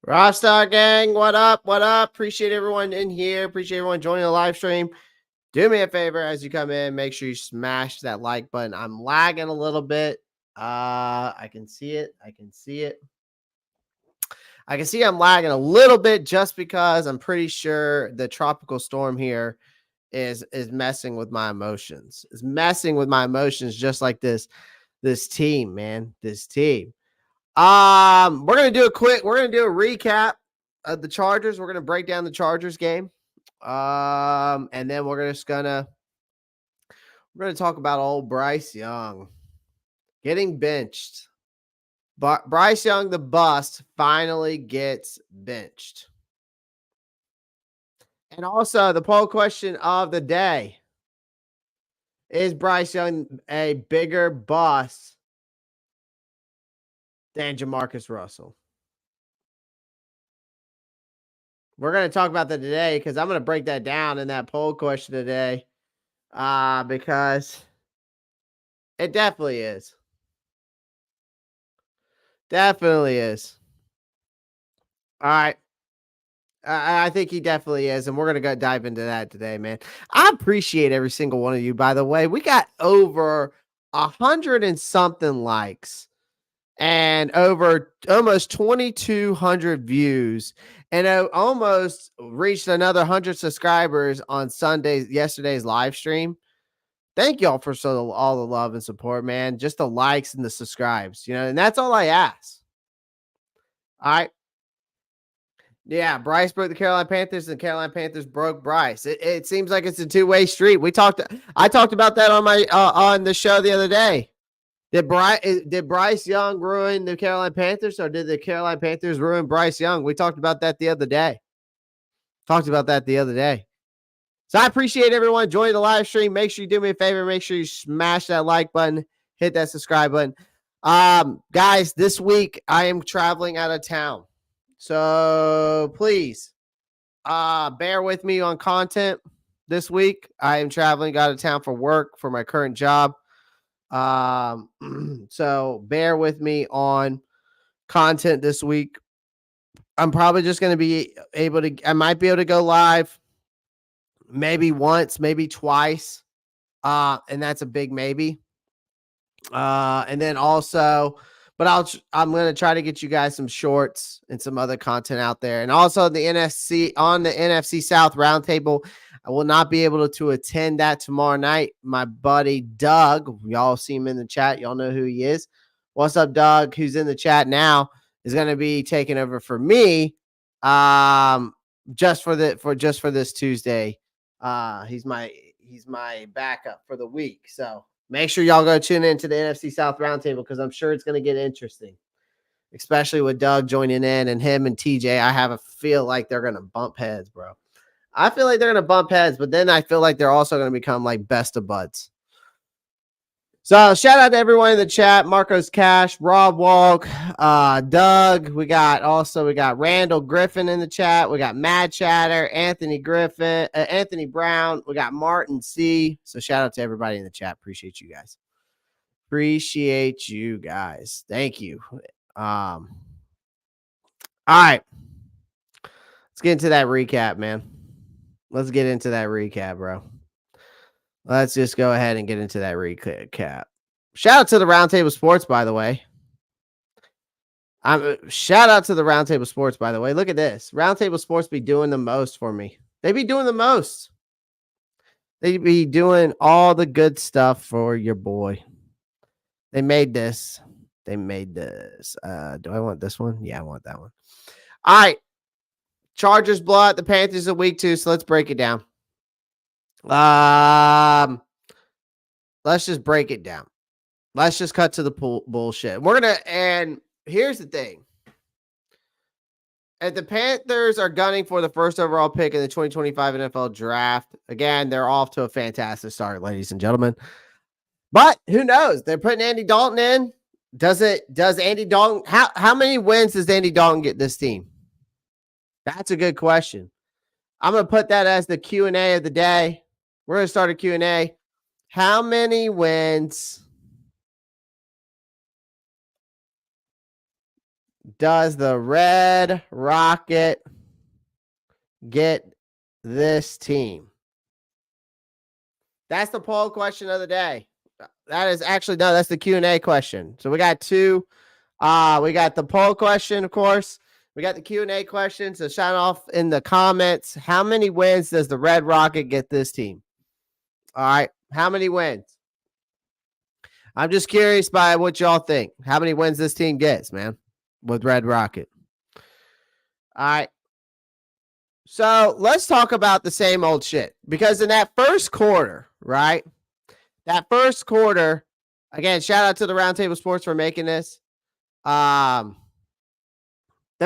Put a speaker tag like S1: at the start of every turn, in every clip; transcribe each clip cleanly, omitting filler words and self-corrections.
S1: Rockstar gang, what up? What up? Appreciate everyone in here. Appreciate everyone joining the live stream. Do me a favor as you come in, make sure you smash that like button. I'm lagging a little bit. I can see it. I can see I'm lagging a little bit just because I'm pretty sure the tropical storm here is messing with my emotions. It's messing with my emotions just like this team, man. This team. We're gonna do a recap of the Chargers. We're gonna break down the Chargers game. And then we're gonna talk about old Bryce Young getting benched. But Bryce Young, the bust, finally gets benched. And also the poll question of the day: is Bryce Young a bigger bust than Jamarcus Russell? We're going to talk about that today because I'm going to break that down in that poll question today. Because it definitely is. Definitely is. All right. I think he definitely is. And we're going to go dive into that today, man. I appreciate every single one of you, by the way. We got over 100 and something likes and over almost 2,200 views, and almost reached another 100 subscribers on yesterday's live stream. Thank y'all for all the love and support, man. Just the likes and the subscribes, and that's all I ask. All right. Yeah, Bryce broke the Carolina Panthers, and the Carolina Panthers broke Bryce. It seems like it's a two-way street. I talked about that on my on the show the other day. Did Bryce Young ruin the Carolina Panthers, or did the Carolina Panthers ruin Bryce Young? We talked about that the other day. So I appreciate everyone joining the live stream. Make sure you do me a favor. Make sure you smash that like button, hit that subscribe button. Guys, this week I am traveling out of town. So please bear with me on content this week. I am traveling out of town for work for my current job. So bear with me on content this week. I'm probably just going to be I might be able to go live maybe once, maybe twice. And that's a big maybe. And then also, but I'm going to try to get you guys some shorts and some other content out there. And also the NFC South roundtable, I will not be able to attend that tomorrow night. My buddy Doug, y'all see him in the chat. Y'all know who he is. What's up, Doug? Who's in the chat now is going to be taking over for me. Just for this Tuesday. He's my backup for the week. So make sure y'all go tune into the NFC South roundtable because I'm sure it's going to get interesting, especially with Doug joining in and him and TJ. I have a feel like they're going to bump heads, bro. I feel like they're going to bump heads, but then I feel like they're also going to become like best of buds. So shout out to everyone in the chat: Marcos Cash, Rob Walk, Doug. We got Randall Griffin in the chat. We got Mad Chatter, Anthony Brown. We got Martin C. So shout out to everybody in the chat. Appreciate you guys. Thank you. All right. Let's get into that recap, man. Let's get into that recap, bro. Let's just go ahead and get into that recap. Shout out to the Roundtable Sports, by the way. Shout out to the Roundtable Sports, by the way. Look at this. Roundtable Sports be doing the most for me. They be doing the most. They be doing all the good stuff for your boy. They made this. Do I want this one? Yeah, I want that one. All right. Chargers blow out the Panthers in week 2, so let's break it down. Let's just break it down. Let's just cut to the bullshit. And here's the thing. If the Panthers are gunning for the first overall pick in the 2025 NFL draft, again, they're off to a fantastic start, ladies and gentlemen. But who knows? They're putting Andy Dalton in. Does Andy Dalton, how many wins does Andy Dalton get this team? That's a good question. I'm going to put that as the Q&A of the day. We're going to start a Q&A. How many wins does the Red Rocket get this team? That's the poll question of the day. That is actually, no, that's the Q&A question. So we got two. We got the poll question, of course. We got the Q&A question. So shout off in the comments. How many wins does the Red Rocket get this team? All right. How many wins? I'm just curious by what y'all think. How many wins this team gets, man, with Red Rocket? All right. So let's talk about the same old shit. Because in that first quarter, right? That first quarter, again, shout out to the Roundtable Sports for making this. The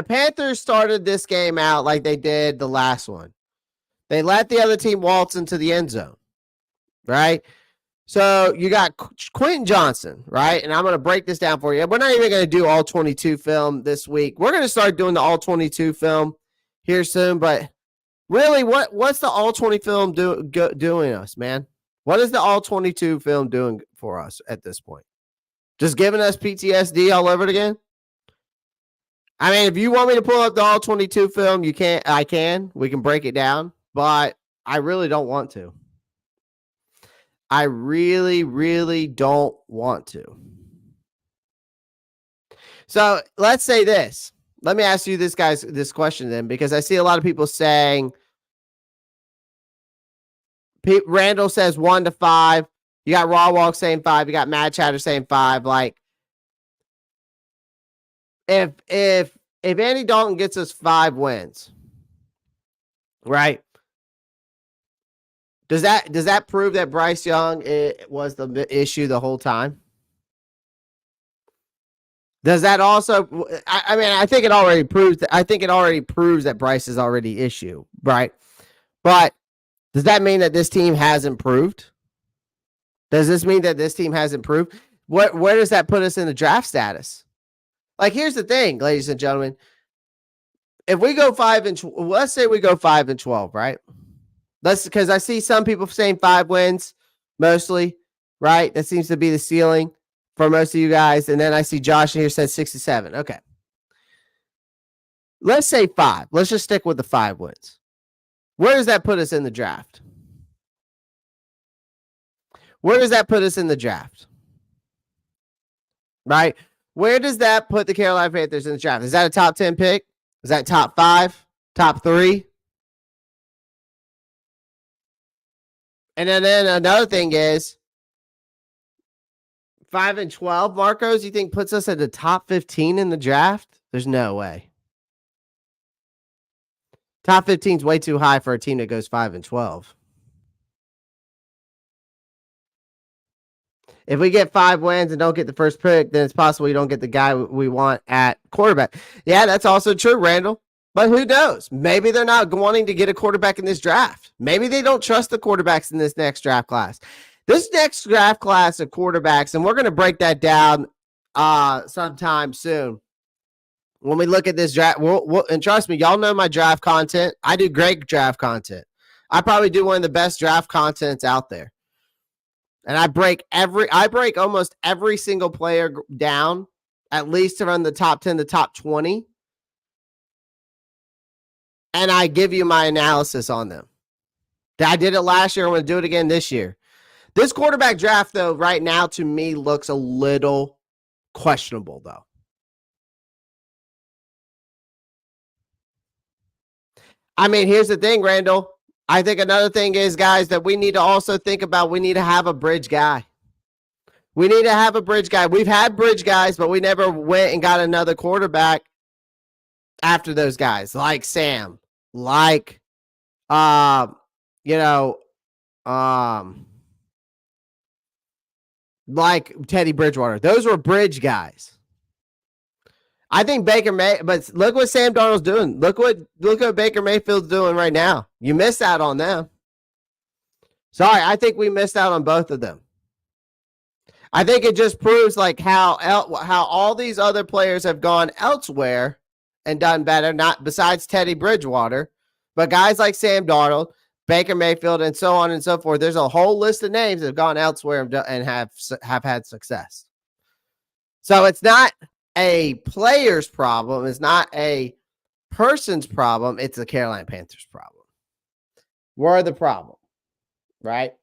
S1: Panthers started this game out like they did the last one. They let the other team waltz into the end zone, right? So you got Quentin Johnson, right? And I'm going to break this down for you. We're not even going to do all 22 film this week. We're going to start doing the all 22 film here soon. But really, what's the all 20 film doing us, man? What is the all 22 film doing for us at this point? Just giving us PTSD all over it again? I mean, if you want me to pull up the all 22 film, you can. I can. We can break it down. But I really don't want to. I really, really don't want to. So let's say this. Let me ask you this question then, because I see a lot of people saying, Randall says 1 to 5. You got Raw Walk saying 5. You got Mad Chatter saying 5. Like, if Andy Dalton gets us 5 wins, right? Does that prove that Bryce Young was the issue the whole time? Does that also? I mean, I think it already proves that. I think it already proves that Bryce is already issue, right? But does that mean that this team has improved? Does this mean that this team has improved? Where does that put us in the draft status? Like, here's the thing, ladies and gentlemen. If we go 5 and let's say we go 5 and 12, right? Because I see some people saying 5 wins, mostly, right? That seems to be the ceiling for most of you guys. And then I see Josh in here says 67. Okay. Let's say 5. Let's just stick with the 5 wins. Where does that put us in the draft? Where does that put us in the draft? Right? Where does that put the Carolina Panthers in the draft? Is that a top 10 pick? Is that top 5? Top 3? And then another thing is 5 and 12, Marcos, you think puts us at the top 15 in the draft? There's no way. Top 15 is way too high for a team that goes 5 and 12. If we get 5 wins and don't get the first pick, then it's possible you don't get the guy we want at quarterback. Yeah, that's also true, Randall. But who knows? Maybe they're not wanting to get a quarterback in this draft. Maybe they don't trust the quarterbacks in this next draft class. This next draft class of quarterbacks, and we're going to break that down sometime soon. When we look at this draft, and trust me, y'all know my draft content. I do great draft content. I probably do one of the best draft contents out there. And I break almost every single player down, at least around the top 10, the top 20. And I give you my analysis on them. I did it last year. I'm going to do it again this year. This quarterback draft, though, right now to me looks a little questionable, though. I mean, here's the thing, Randall. I think another thing is, guys, that we need to also think about, we need to have a bridge guy. We need to have a bridge guy. We've had bridge guys, but we never went and got another quarterback after those guys, like Sam, like, like Teddy Bridgewater. Those were bridge guys. I think Baker but look what Sam Darnold's doing. Look what Baker Mayfield's doing right now. You missed out on them. Sorry, I think we missed out on both of them. I think it just proves like how all these other players have gone elsewhere and done better, not besides Teddy Bridgewater, but guys like Sam Darnold, Baker Mayfield, and so on and so forth. There's a whole list of names that have gone elsewhere and have had success. So it's not a player's problem. It's not a person's problem. It's the Carolina Panthers' problem. We're the problem, right?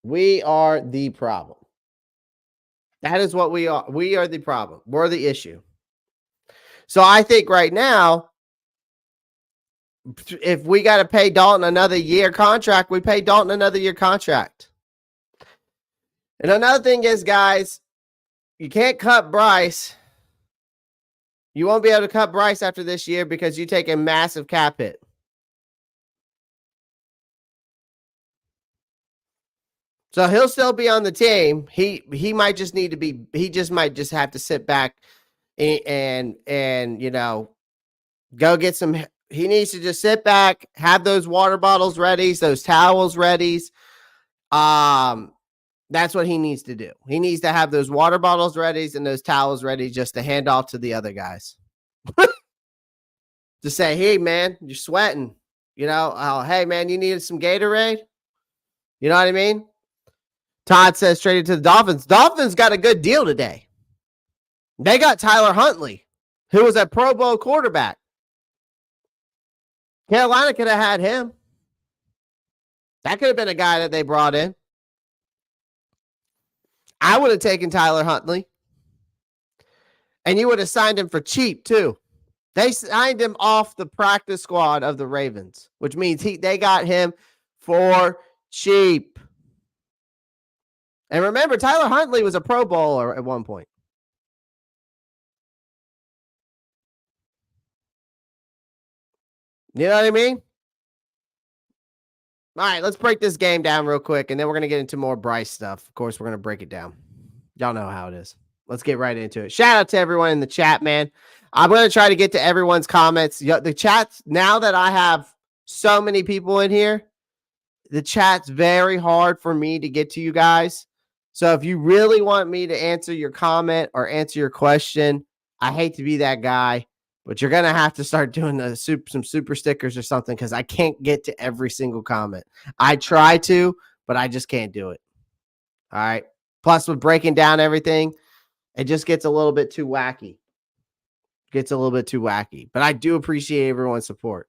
S1: We are the problem. That is what we are. We are the problem. We're the issue. So I think right now, if we got to pay Dalton another year contract, we pay Dalton another year contract. And another thing is, guys, you can't cut Bryce. You won't be able to cut Bryce after this year because you take a massive cap hit. So he'll still be on the team. He might just need to be. He just might just have to sit back and you know, go get some. He needs to just sit back, have those water bottles ready, those towels ready. That's what he needs to do. He needs to have those water bottles ready and those towels ready just to hand off to the other guys. To say, hey, man, you're sweating. You know, oh, hey, man, you needed some Gatorade? You know what I mean? Todd says traded to the Dolphins. Dolphins got a good deal today. They got Tyler Huntley, who was a Pro Bowl quarterback. Carolina could have had him. That could have been a guy that they brought in. I would have taken Tyler Huntley. And you would have signed him for cheap, too. They signed him off the practice squad of the Ravens, which means they got him for cheap. And remember, Tyler Huntley was a Pro Bowler at one point. You know what I mean? All right, let's break this game down real quick, and then we're going to get into more Bryce stuff. Of course, we're going to break it down. Y'all know how it is. Let's get right into it. Shout out to everyone in the chat, man. I'm going to try to get to everyone's comments. The chat's, now that I have so many people in here, the chat's very hard for me to get to you guys. So if you really want me to answer your comment or answer your question, I hate to be that guy, but you're going to have to start doing some super stickers or something because I can't get to every single comment. I try to, but I just can't do it. All right. Plus, with breaking down everything, it just gets a little bit too wacky. But I do appreciate everyone's support.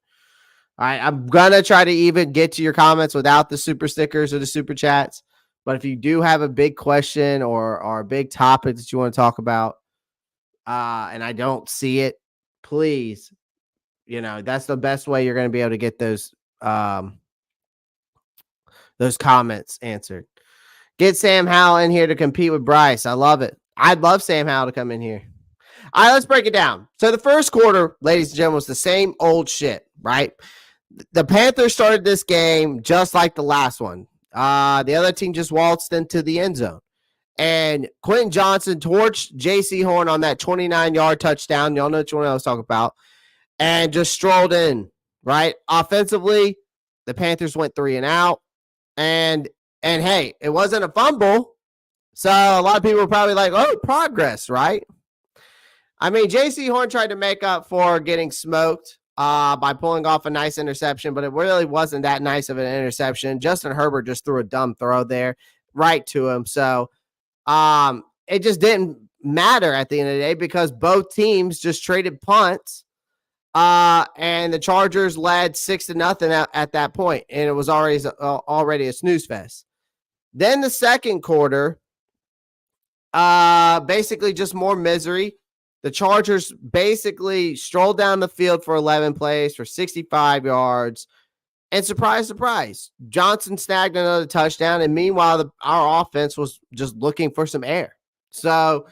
S1: All right. I'm going to try to even get to your comments without the super stickers or the super chats. But if you do have a big question or a big topic that you want to talk about, and I don't see it, please, you know, that's the best way you're going to be able to get those comments answered. Get Sam Howell in here to compete with Bryce. I love it. I'd love Sam Howell to come in here. All right, let's break it down. So the first quarter, ladies and gentlemen, was the same old shit, right? The Panthers started this game just like the last one. The other team just waltzed into the end zone. And Quentin Johnson torched J.C. Horn on that 29-yard touchdown. Y'all know which one I was talking about. And just strolled in, right? Offensively, the Panthers went 3 and out. And hey, it wasn't a fumble. So a lot of people were probably like, oh, progress, right? I mean, J.C. Horn tried to make up for getting smoked by pulling off a nice interception, but it really wasn't that nice of an interception. Justin Herbert just threw a dumb throw there right to him. So it just didn't matter at the end of the day because both teams just traded punts. And the Chargers led 6-0 at that point, and it was already a snooze fest. Then the second quarter, basically just more misery. The Chargers basically strolled down the field for 11 plays for 65 yards. And surprise, surprise, Johnson snagged another touchdown. And meanwhile, our offense was just looking for some air. So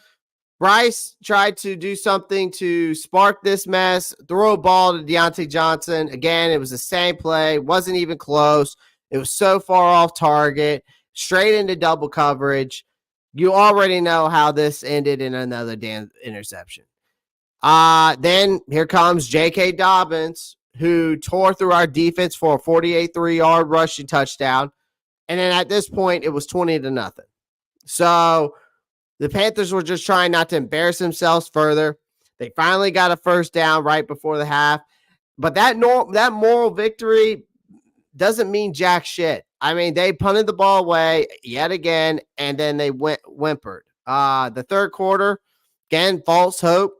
S1: Bryce tried to do something to spark this mess, throw a ball to Deontay Johnson. Again, it was the same play. Wasn't even close. It was so far off target, straight into double coverage. You already know how this ended in another damn interception. Then here comes J.K. Dobbins, who tore through our defense for a 48-3-yard rushing touchdown. And then at this point, it was 20-0. So the Panthers were just trying not to embarrass themselves further. They finally got a first down right before the half. But that moral victory doesn't mean jack shit. I mean, they punted the ball away yet again, and then they whimpered. The third quarter, Again, false hope.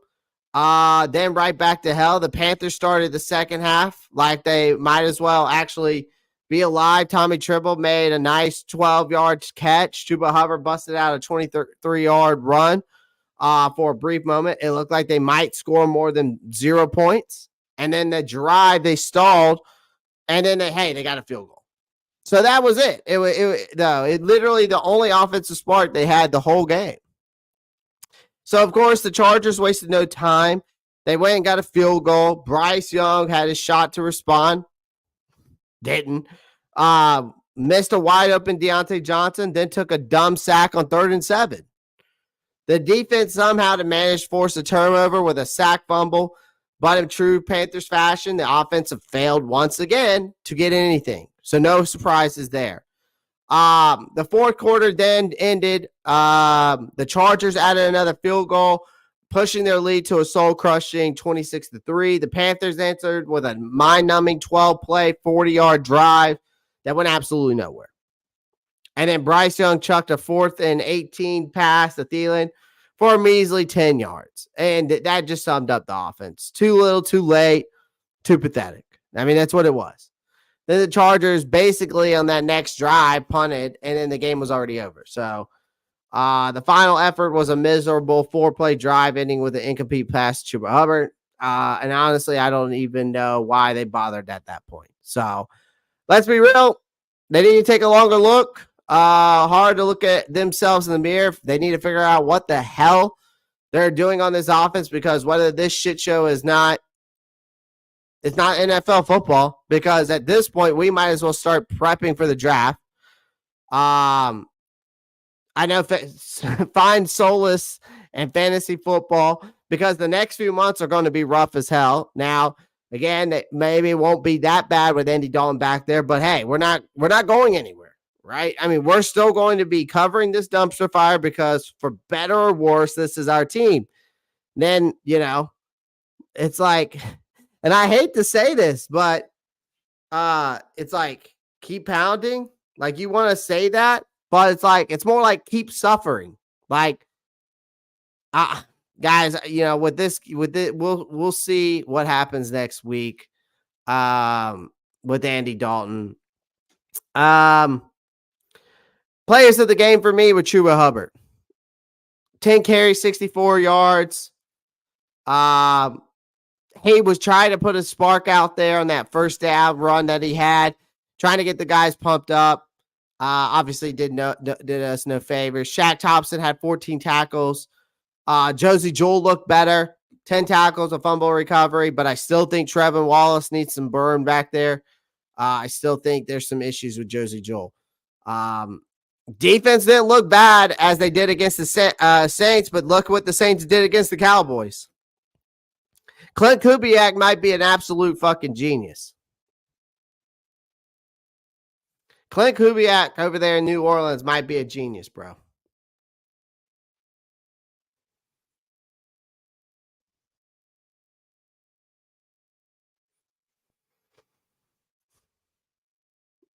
S1: Then right back to hell. The Panthers started the second half like they might as well actually be alive. Tommy Tremble made a nice 12-yard catch. Chuba Hubbard busted out a 23-yard run for a brief moment. It looked like they might score more than 0 points. And then the drive, they stalled. And then they got a field goal. So that was it. It literally the only offensive spark they had the whole game. So, of course, the Chargers wasted no time. They went and got a field goal. Bryce Young had his shot to respond. Didn't. Missed a wide open Deontay Johnson, then took a dumb sack on 3rd and 7. The defense somehow managed to force a turnover with a sack fumble. But in true Panthers fashion, the offensive failed once again to get anything. So no surprises there. The fourth quarter then ended. The Chargers added another field goal, pushing their lead to a soul-crushing 26-3. The Panthers answered with a mind-numbing 12-play, 40-yard drive that went absolutely nowhere. And then Bryce Young chucked a 4th and 18 pass to Thielen for a measly 10 yards. And that just summed up the offense. Too little, too late, too pathetic. I mean, that's what it was. Then the Chargers basically on that next drive punted, and then the game was already over. So the final effort was a miserable 4-play drive ending with an incomplete pass to Chuba Hubbard. And honestly, I don't even know why they bothered at that point. So let's be real. They need to take a longer look. Hard to look at themselves in the mirror. They need to figure out what the hell they're doing on this offense, because whether this shit show is not, it's not NFL football, because at this point we might as well start prepping for the draft. I know find solace in fantasy football, because the next few months are going to be rough as hell. Now, again, it maybe won't be that bad with Andy Dalton back there, but hey, we're not going anywhere. Right? I mean, we're still going to be covering this dumpster fire, because for better or worse, this is our team. Then, it's like, and I hate to say this, but it's like, keep pounding. Like, you want to say that, but it's like, it's more like keep suffering. Like, guys, with it, we'll see what happens next week with Andy Dalton. Players of the game for me were Chuba Hubbard. 10 carries, 64 yards. He was trying to put a spark out there on that first down run that he had, trying to get the guys pumped up. Obviously did us no favors. Shaq Thompson had 14 tackles. Josie Jewell looked better. 10 tackles, a fumble recovery, but I still think Trevin Wallace needs some burn back there. I still think there's some issues with Josie Jewell. Defense didn't look bad as they did against the Saints, but look what the Saints did against the Cowboys. Clint Kubiak might be an absolute fucking genius. Clint Kubiak over there in New Orleans might be a genius, bro.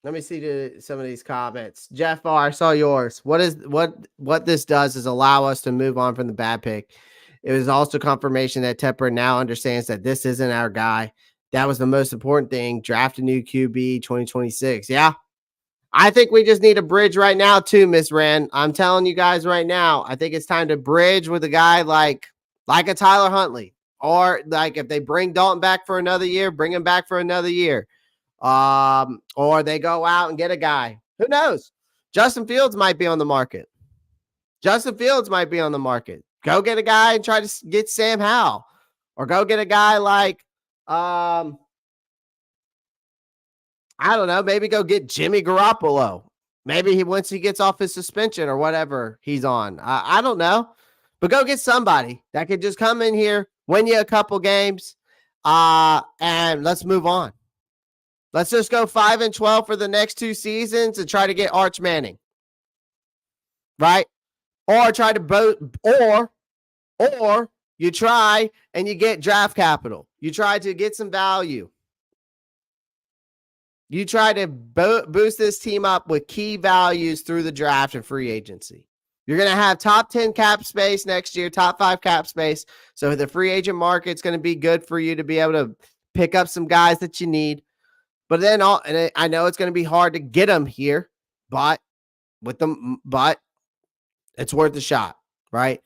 S1: Let me see some of these comments. Jeff R., I saw yours. What this does is allow us to move on from the bad pick. It was also confirmation that Tepper now understands that this isn't our guy. That was the most important thing. Draft a new QB 2026. Yeah. I think we just need a bridge right now too, Miss Rand. I'm telling you guys right now, I think it's time to bridge with a guy like a Tyler Huntley. Or like if they bring Dalton back for another year, bring him back for another year. Or they go out and get a guy. Who knows? Justin Fields might be on the market. Go get a guy and try to get Sam Howell. Or go get a guy like, I don't know, maybe go get Jimmy Garoppolo. Maybe once he gets off his suspension or whatever he's on. I don't know. But go get somebody that could just come in here, win you a couple games, and let's move on. Let's just go 5-12 for the next 2 seasons and try to get Arch Manning. Right? Or try to or you try and you get draft capital. You try to get some value. You try to boost this team up with key values through the draft and free agency. You're going to have top 10 cap space next year, top 5 cap space. So the free agent market's going to be good for you to be able to pick up some guys that you need. But then and I know it's going to be hard to get them here, but it's worth a shot, right?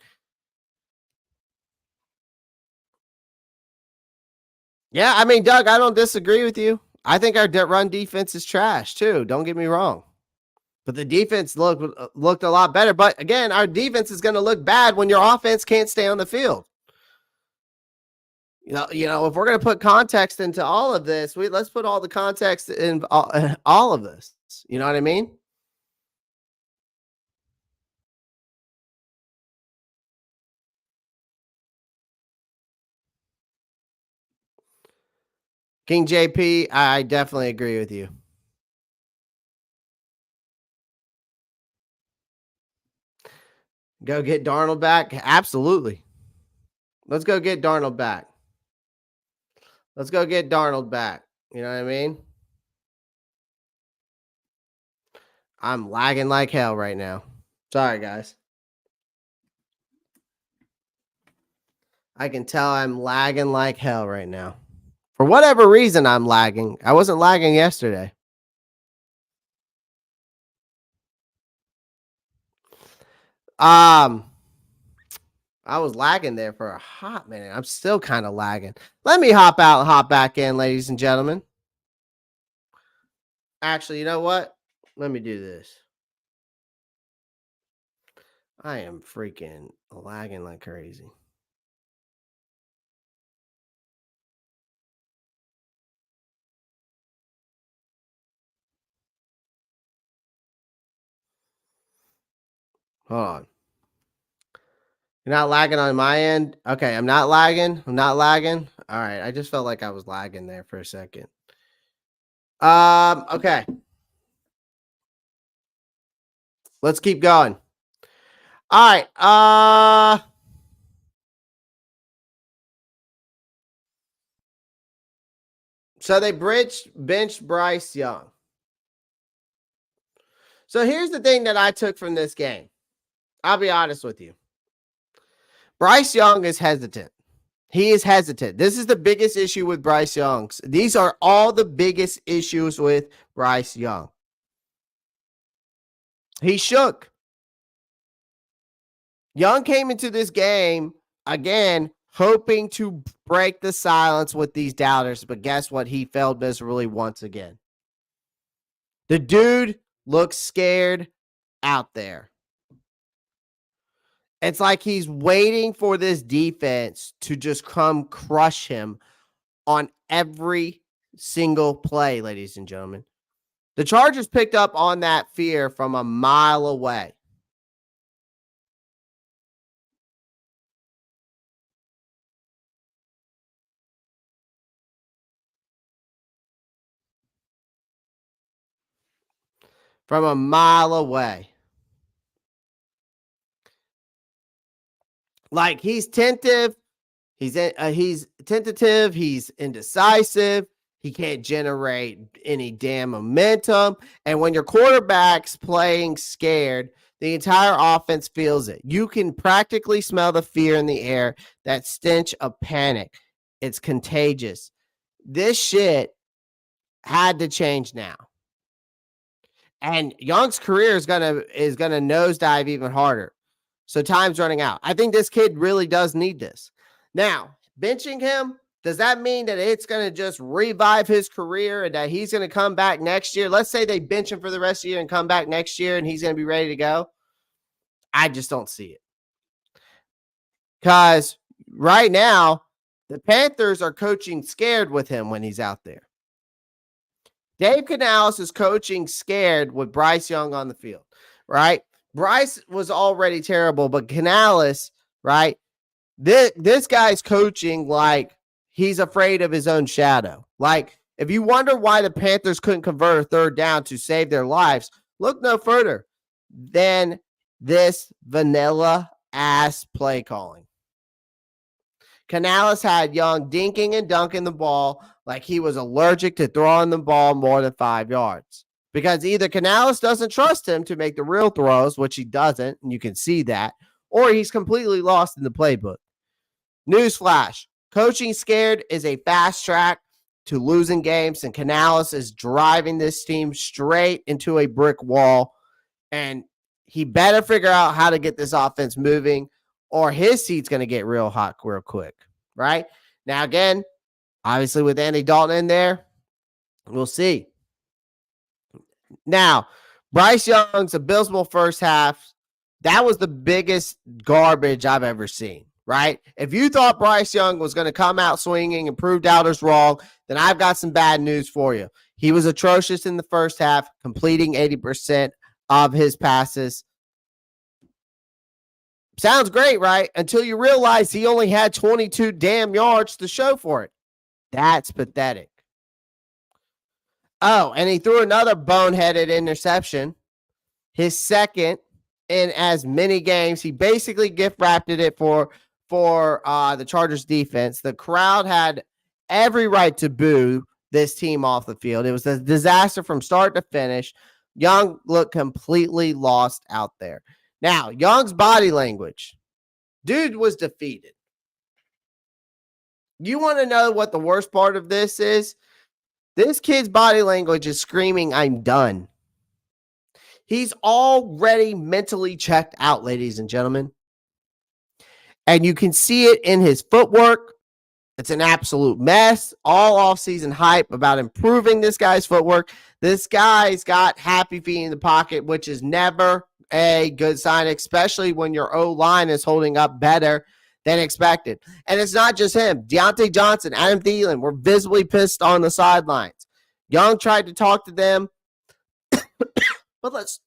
S1: Yeah, I mean, Doug, I don't disagree with you. I think our run defense is trash too. Don't get me wrong. But the defense looked a lot better. But again, our defense is going to look bad when your offense can't stay on the field. You know, if we're going to put context into all of this, let's put all the context in all of this. You know what I mean? King JP, I definitely agree with you. Go get Darnold back? Absolutely. Let's go get Darnold back. Let's go get Darnold back. You know what I mean? I'm lagging like hell right now. Sorry, guys. I can tell I'm lagging like hell right now. For whatever reason, I'm lagging. I wasn't lagging yesterday. I was lagging there for a hot minute. I'm still kind of lagging. Let me hop out and hop back in, ladies and gentlemen. Actually, you know what? Let me do this. I am freaking lagging like crazy. Hold on. You're not lagging on my end? Okay, I'm not lagging. I'm not lagging. All right, I just felt like I was lagging there for a second. Okay. Let's keep going. All right. So they benched Bryce Young. So here's the thing that I took from this game. I'll be honest with you. Bryce Young is hesitant. He is hesitant. This is the biggest issue with Bryce Young. These are all the biggest issues with Bryce Young. He shook. Young came into this game, again, hoping to break the silence with these doubters, but guess what? He failed miserably once again. The dude looks scared out there. It's like he's waiting for this defense to just come crush him on every single play, ladies and gentlemen. The Chargers picked up on that fear from a mile away. From a mile away. Like he's tentative. He's tentative. He's indecisive. He can't generate any damn momentum. And when your quarterback's playing scared, the entire offense feels it. You can practically smell the fear in the air, that stench of panic. It's contagious. This shit had to change now. And Young's career is gonna nosedive even harder. So time's running out. I think this kid really does need this. Now, benching him, does that mean that it's going to just revive his career and that he's going to come back next year? Let's say they bench him for the rest of the year and come back next year and he's going to be ready to go. I just don't see it. Because right now, the Panthers are coaching scared with him when he's out there. Dave Canales is coaching scared with Bryce Young on the field, right? Bryce was already terrible, but Canales, right? This guy's coaching like he's afraid of his own shadow. Like, if you wonder why the Panthers couldn't convert a third down to save their lives, look no further than this vanilla ass play calling. Canales had Young dinking and dunking the ball like he was allergic to throwing the ball more than 5 yards. because either Canales doesn't trust him to make the real throws, which he doesn't, and you can see that, or he's completely lost in the playbook. Newsflash, coaching scared is a fast track to losing games, and Canales is driving this team straight into a brick wall, and he better figure out how to get this offense moving, or his seat's going to get real hot real quick, right? Now, again, obviously with Andy Dalton in there, we'll see. Now, Bryce Young's abysmal first half, that was the biggest garbage I've ever seen, right? If you thought Bryce Young was going to come out swinging and prove doubters wrong, then I've got some bad news for you. He was atrocious in the first half, completing 80% of his passes. Sounds great, right? Until you realize he only had 22 damn yards to show for it. That's pathetic. Oh, and he threw another boneheaded interception. His second in as many games. He basically gift wrapped it for the Chargers defense. The crowd had every right to boo this team off the field. It was a disaster from start to finish. Young looked completely lost out there. Now, Young's body language. Dude was defeated. You want to know what the worst part of this is? This kid's body language is screaming, "I'm done." He's already mentally checked out, ladies and gentlemen. And you can see it in his footwork. It's an absolute mess. All offseason hype about improving this guy's footwork. This guy's got happy feet in the pocket, which is never a good sign, especially when your O-line is holding up better than expected. And it's not just him. Deontay Johnson, Adam Thielen were visibly pissed on the sidelines. Young tried to talk to them, but let's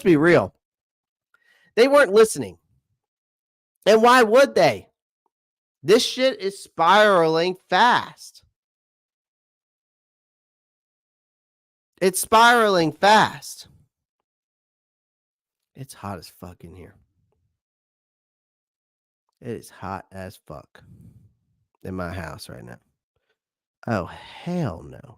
S1: be real. They weren't listening. And why would they? This shit is spiraling fast. It's spiraling fast. It's hot as fuck in here. It is hot as fuck in my house right now. Oh, hell no.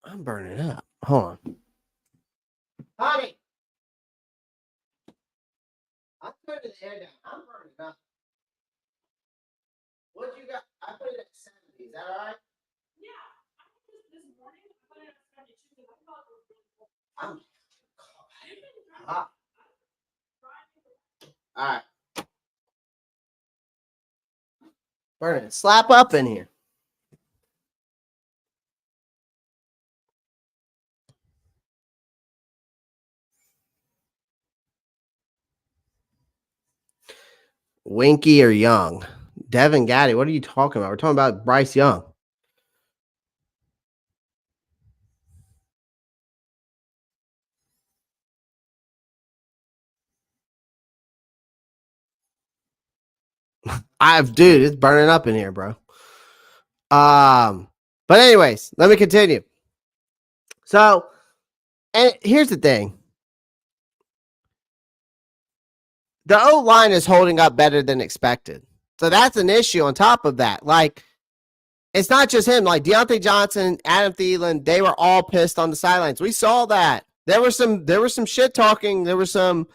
S1: I'm burning up. Hold on. Honey! I'm turning the air down. I'm burning up. What you got? I put it at 70. Is that all right? Yeah. I think this morning I put it at 72. I'm hot. All right. Burning. Slap up in here. Winky or Young? Devin Gaddy, what are you talking about? We're talking about Bryce Young. Dude, it's burning up in here, bro. But anyways, let me continue. So, and here's the thing. The O-line is holding up better than expected. So that's an issue on top of that. Like, it's not just him. Like, Deontay Johnson, Adam Thielen, they were all pissed on the sidelines. We saw that. There was some shit talking. There was some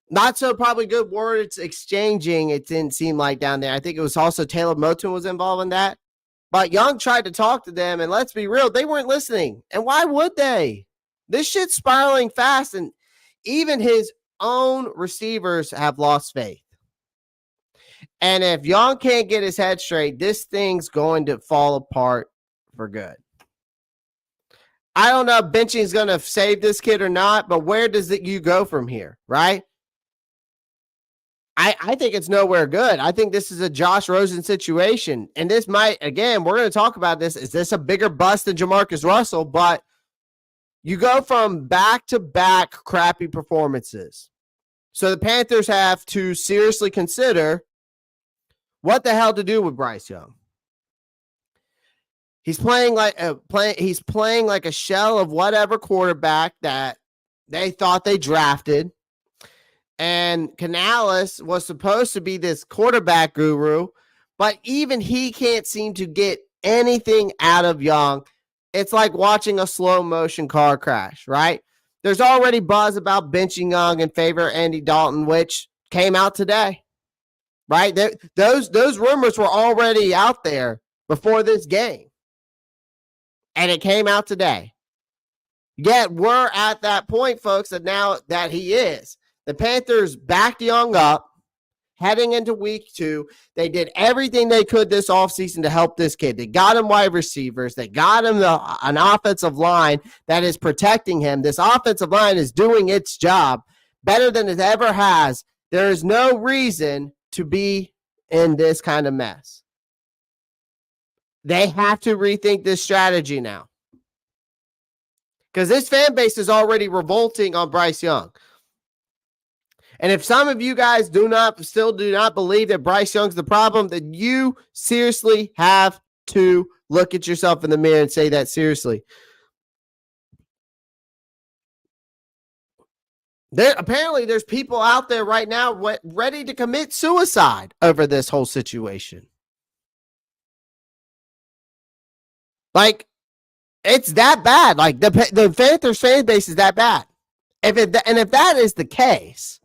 S1: not so probably good words exchanging. It didn't seem like down there. I think it was also Taylor Moton was involved in that. But Young tried to talk to them, and let's be real, they weren't listening. And why would they? This shit's spiraling fast, and even his own receivers have lost faith. And if Young can't get his head straight, this thing's going to fall apart for good. I don't know if benching is going to save this kid or not, but where does you go from here, right? I think it's nowhere good. I think this is a Josh Rosen situation. And this might, again, we're going to talk about this. Is this a bigger bust than Jamarcus Russell? But you go from back-to-back crappy performances. So the Panthers have to seriously consider what the hell to do with Bryce Young. He's playing like a shell of whatever quarterback that they thought they drafted. And Canales was supposed to be this quarterback guru, but even he can't seem to get anything out of Young. It's like watching a slow motion car crash, right? There's already buzz about benching Young in favor of Andy Dalton, which came out today, right? Those rumors were already out there before this game, and it came out today. Yet we're at that point, folks, that now that he is. The Panthers backed Young up heading into week 2. They did everything they could this offseason to help this kid. They got him wide receivers. They got him an offensive line that is protecting him. This offensive line is doing its job better than it ever has. There is no reason to be in this kind of mess. They have to rethink this strategy now, because this fan base is already revolting on Bryce Young. And if some of you guys still do not believe that Bryce Young's the problem, then you seriously have to look at yourself in the mirror and say that seriously. Apparently there's people out there right now ready to commit suicide over this whole situation. Like, it's that bad. Like, the Panthers fan base is that bad. If that is the case,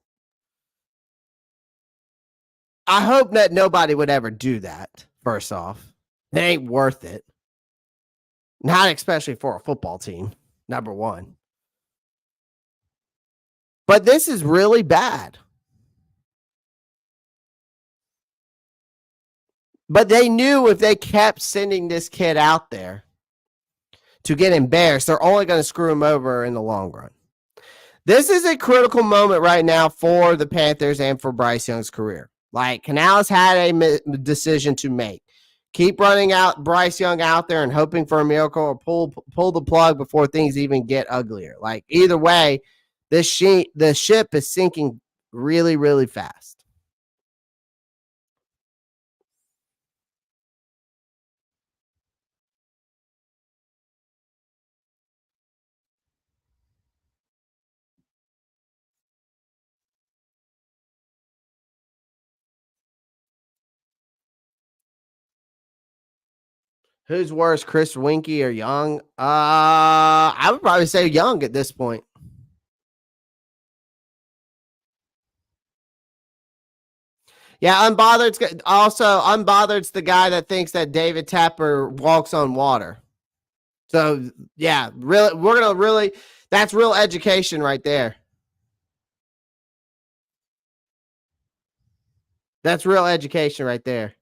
S1: I hope that nobody would ever do that, first off. It ain't worth it. Not especially for a football team, number one. But this is really bad. But they knew if they kept sending this kid out there to get embarrassed, they're only going to screw him over in the long run. This is a critical moment right now for the Panthers and for Bryce Young's career. Like, Canales had a decision to make. Keep running out Bryce Young out there and hoping for a miracle, or pull the plug before things even get uglier. Like, either way, the ship is sinking really, really fast. Who's worse, Chris Winkie or Young? I would probably say Young at this point. Yeah, Unbothered's also Unbothered's the guy that thinks that David Tapper walks on water. So yeah, really, that's real education right there. That's real education right there.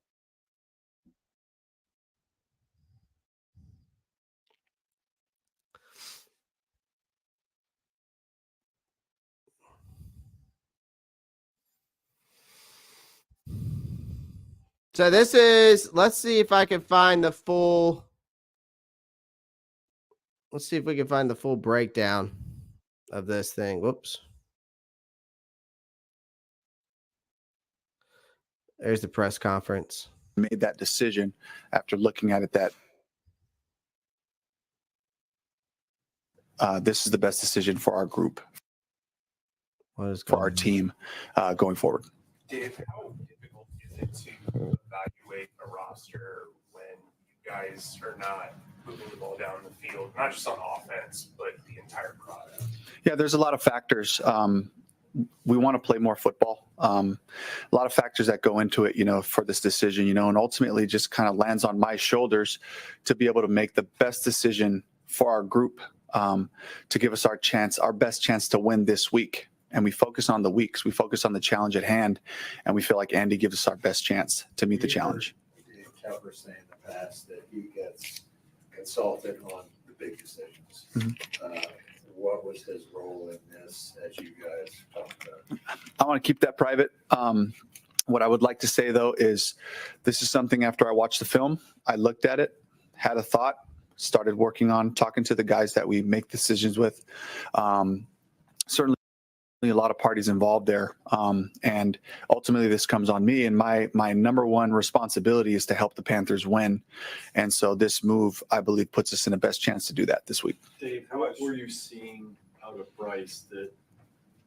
S1: So this is, let's see if I can find the full. Let's see if we can find the full breakdown of this thing. Whoops. There's the press conference.
S2: Made that decision after looking at it that this is the best decision for our group, for our team going forward.
S3: Dave, how difficult is it to evaluate a roster when you guys are not moving the ball down the field, not just on offense, but the entire product?
S2: Yeah, there's a lot of factors. We want to play more football. A lot of factors that go into it, for this decision, and ultimately just kind of lands on my shoulders to be able to make the best decision for our group, to give us our best chance to win this week. And we focus on the weeks. We focus on the challenge at hand, and we feel like Andy gives us our best chance to meet the challenge.
S4: Dave Tepper saying in the past that he gets consulted on the big decisions.
S2: Mm-hmm.
S4: What was his role in this as you guys talked about?
S2: I want to keep that private. What I would like to say, though, is this is something after I watched the film, I looked at it, had a thought, started working on talking to the guys that we make decisions with. Certainly a lot of parties involved there. And ultimately this comes on me, and my number one responsibility is to help the Panthers win. And so this move, I believe, puts us in the best chance to do that this week.
S5: Dave, what were you seeing out of Bryce that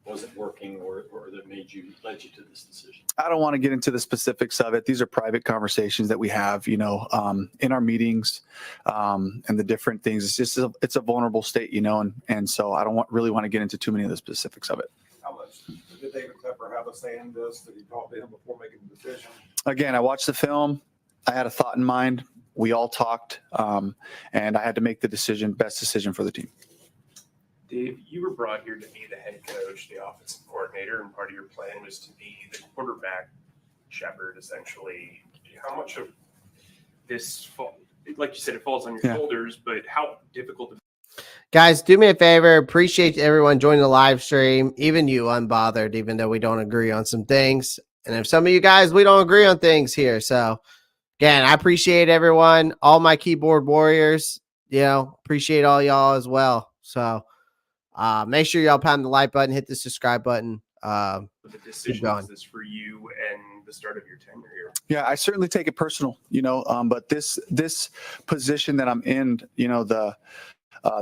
S5: wasn't working or that led you to this decision?
S2: I don't want to get into the specifics of it. These are private conversations that we have, in our meetings, and the different things. It's just it's a vulnerable state, and so I don't really want to get into too many of the specifics of it.
S6: How much did David Klepper have a say in this? Did you talk to him before making the decision?
S2: Again, I watched the film. I had a thought in mind. We all talked, and I had to make the best decision for the team.
S3: Dave, you were brought here to be the head coach, the offensive coordinator, and part of your plan was to be the quarterback shepherd, essentially. How much of this, like you said, it falls on your shoulders, but how difficult?
S1: Guys, do me a favor. Appreciate everyone joining the live stream, even you unbothered, even though we don't agree on some things. And if some of you guys, we don't agree on things here. So, again, I appreciate everyone, all my keyboard warriors, appreciate all y'all as well. So, make sure y'all pound the like button, hit the subscribe button.
S3: The decision is this for you and the start of your tenure here?
S2: Yeah, I certainly take it personal, but this position that I'm in,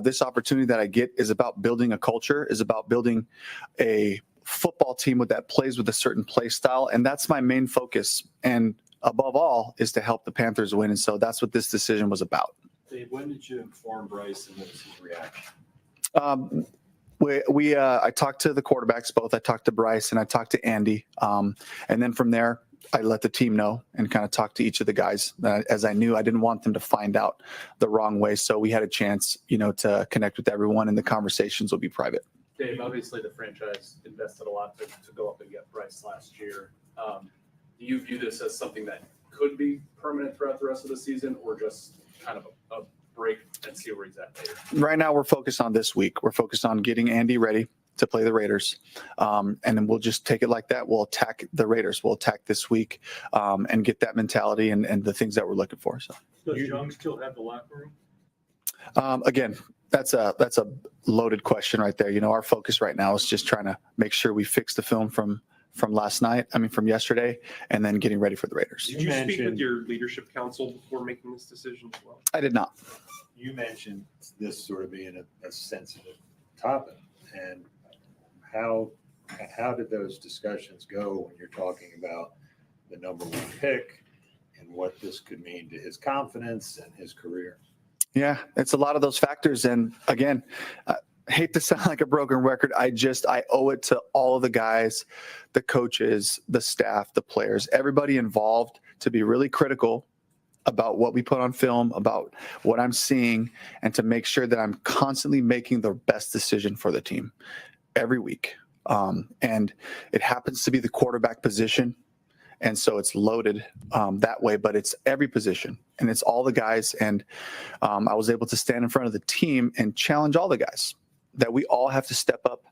S2: this opportunity that I get is about building a culture, is about building a football team that plays with a certain play style. And that's my main focus. And above all is to help the Panthers win. And so that's what this decision was about.
S5: Dave, when did you inform Bryce and what was his reaction?
S2: I talked to the quarterbacks both. I talked to Bryce and I talked to Andy. And then from there, I let the team know and kind of talk to each of the guys, as I knew I didn't want them to find out the wrong way. So we had a chance, to connect with everyone, and the conversations will be private.
S5: Dave, obviously the franchise invested a lot to go up and get Bryce last year. Do you view this as something that could be permanent throughout the rest of the season, or just kind of a break and see where he's at later?
S2: Right now, we're focused on this week. We're focused on getting Andy ready to play the Raiders. And then we'll just take it like that. We'll attack the Raiders. We'll attack this week, and get that mentality and the things that we're looking for. So,
S5: Does Young still have the locker room?
S2: Again, that's a loaded question right there. Our focus right now is just trying to make sure we fix the film from from yesterday, and then getting ready for the Raiders.
S3: Did you speak with your leadership council before making this decision as well?
S2: I did not.
S4: You mentioned this sort of being a sensitive topic, and how did those discussions go when you're talking about the number one pick and what this could mean to his confidence and his career?
S2: Yeah, it's a lot of those factors. And again, I hate to sound like a broken record. I owe it to all of the guys, the coaches, the staff, the players, everybody involved, to be really critical about what we put on film, about what I'm seeing, and to make sure that I'm constantly making the best decision for the team every week. And it happens to be the quarterback position. And so it's loaded that way, but it's every position and it's all the guys. And I was able to stand in front of the team and challenge all the guys that we all have to step up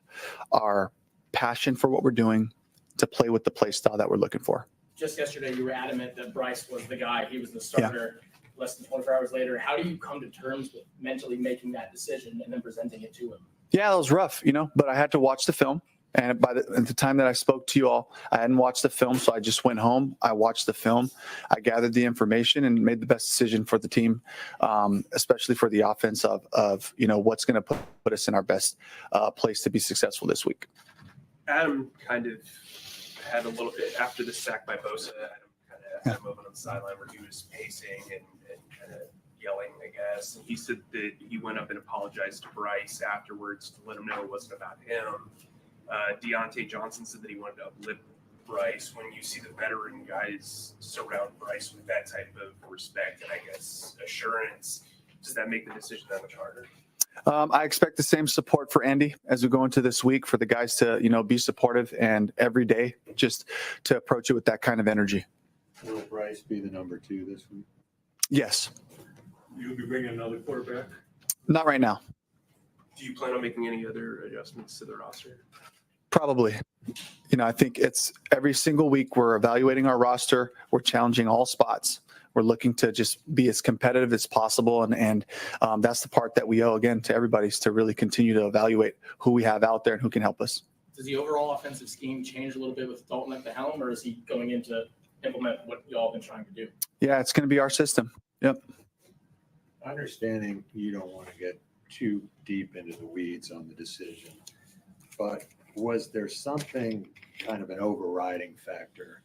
S2: our passion for what we're doing to play with the play style that we're looking for.
S7: Just yesterday, you were adamant that Bryce was the guy. He was the starter. Yeah. Less than 24 hours later, how do you come to terms with mentally making that decision and then presenting it to him?
S2: Yeah, it was rough, but I had to watch the film. And at the time that I spoke to you all, I hadn't watched the film, so I just went home. I watched the film. I gathered the information and made the best decision for the team, especially for the offense of what's going to put us in our best place to be successful this week.
S3: Adam kind of had a little bit after the sack by Bosa. Adam kind of had a moment on the sideline where he was pacing and kind of yelling, I guess. And he said that he went up and apologized to Bryce afterwards to let him know it wasn't about him. Deontay Johnson said that he wanted to uplift Bryce. When you see the veteran guys surround Bryce with that type of respect and I guess assurance, does that make the decision that much harder?
S2: I expect the same support for Andy as we go into this week, for the guys to, be supportive and every day just to approach it with that kind of energy.
S4: Will Bryce be the number 2 this week?
S2: Yes.
S5: You'll be bringing another quarterback?
S2: Not right now.
S3: Do you plan on making any other adjustments to the roster?
S2: Probably. I think it's every single week we're evaluating our roster. We're challenging all spots. We're looking to just be as competitive as possible. And that's the part that we owe, again, to everybody, is to really continue to evaluate who we have out there and who can help us.
S7: Does the overall offensive scheme change a little bit with Dalton at the helm, or is he going in to implement what you all have been trying to do?
S2: Yeah, it's going to be our system. Yep.
S4: Understanding you don't want to get too deep into the weeds on the decision, but was there something kind of an overriding factor,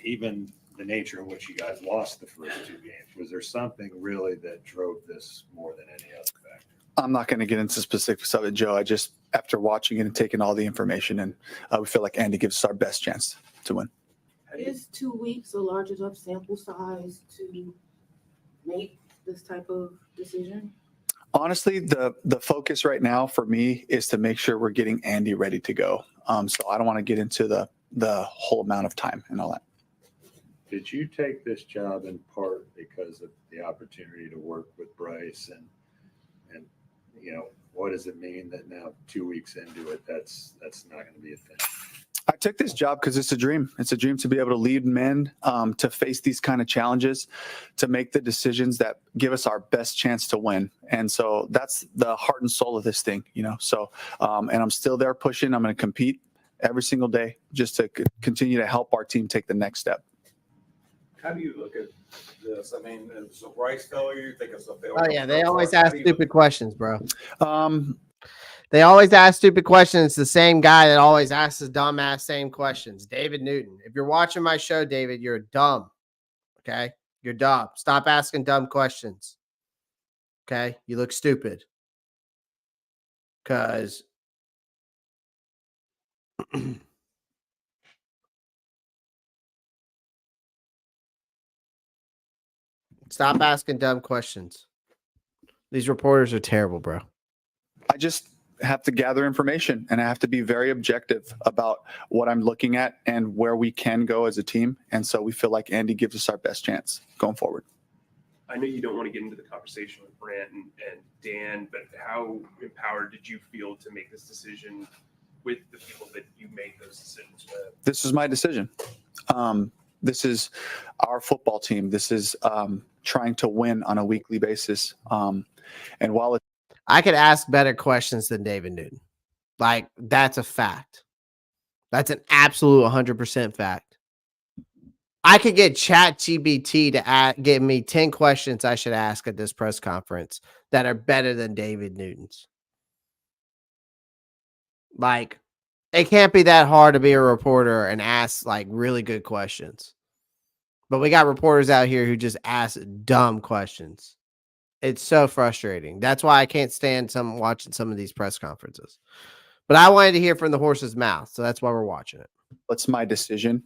S4: even the nature in which you guys lost the first two games? Was there something really that drove this more than any other factor?
S2: I'm not going to get into specifics of it, Joe. I just, after watching it and taking all the information, and we feel like Andy gives us our best chance to win.
S8: Is 2 weeks a large enough sample size to make this type of decision?
S2: Honestly, the focus right now for me is to make sure we're getting Andy ready to go. So I don't want to get into the whole amount of time and all that.
S4: Did you take this job in part because of the opportunity to work with Bryce and what does it mean that now 2 weeks into it, that's not going to be a thing?
S2: I took this job because it's a dream. It's a dream to be able to lead men, to face these kind of challenges, to make the decisions that give us our best chance to win. And so that's the heart and soul of this thing, So, and I'm still there pushing. I'm going to compete every single day just to continue to help our team take the next step.
S6: How do you look at this? I mean, is it a Bryce failure? You think it's a failure?
S1: Oh yeah, they always
S6: How
S1: ask
S6: do you
S1: stupid questions, bro.
S2: Um,
S1: They always ask stupid questions. It's the same guy that always asks the dumbass same questions. David Newton. If you're watching my show, David, you're dumb. Okay? You're dumb. Stop asking dumb questions. Okay? You look stupid. Because stop asking dumb questions. These reporters are terrible, bro.
S2: I just have to gather information, and I have to be very objective about what I'm looking at and where we can go as a team. And so we feel like Andy gives us our best chance going forward.
S3: I know you don't want to get into the conversation with Brant and Dan, but how empowered did you feel to make this decision with the people that you made those decisions with?
S2: This is my decision. This is our football team. This is trying to win on a weekly basis. And while
S1: I could ask better questions than David Newton. Like, that's a fact. That's an absolute 100% fact. I could get ChatGPT to give me 10 questions I should ask at this press conference that are better than David Newton's. Like, it can't be that hard to be a reporter and ask, like, really good questions. But we got reporters out here who just ask dumb questions. It's so frustrating. That's why I can't stand watching some of these press conferences. But I wanted to hear from the horse's mouth, so that's why we're watching it.
S2: it's my decision,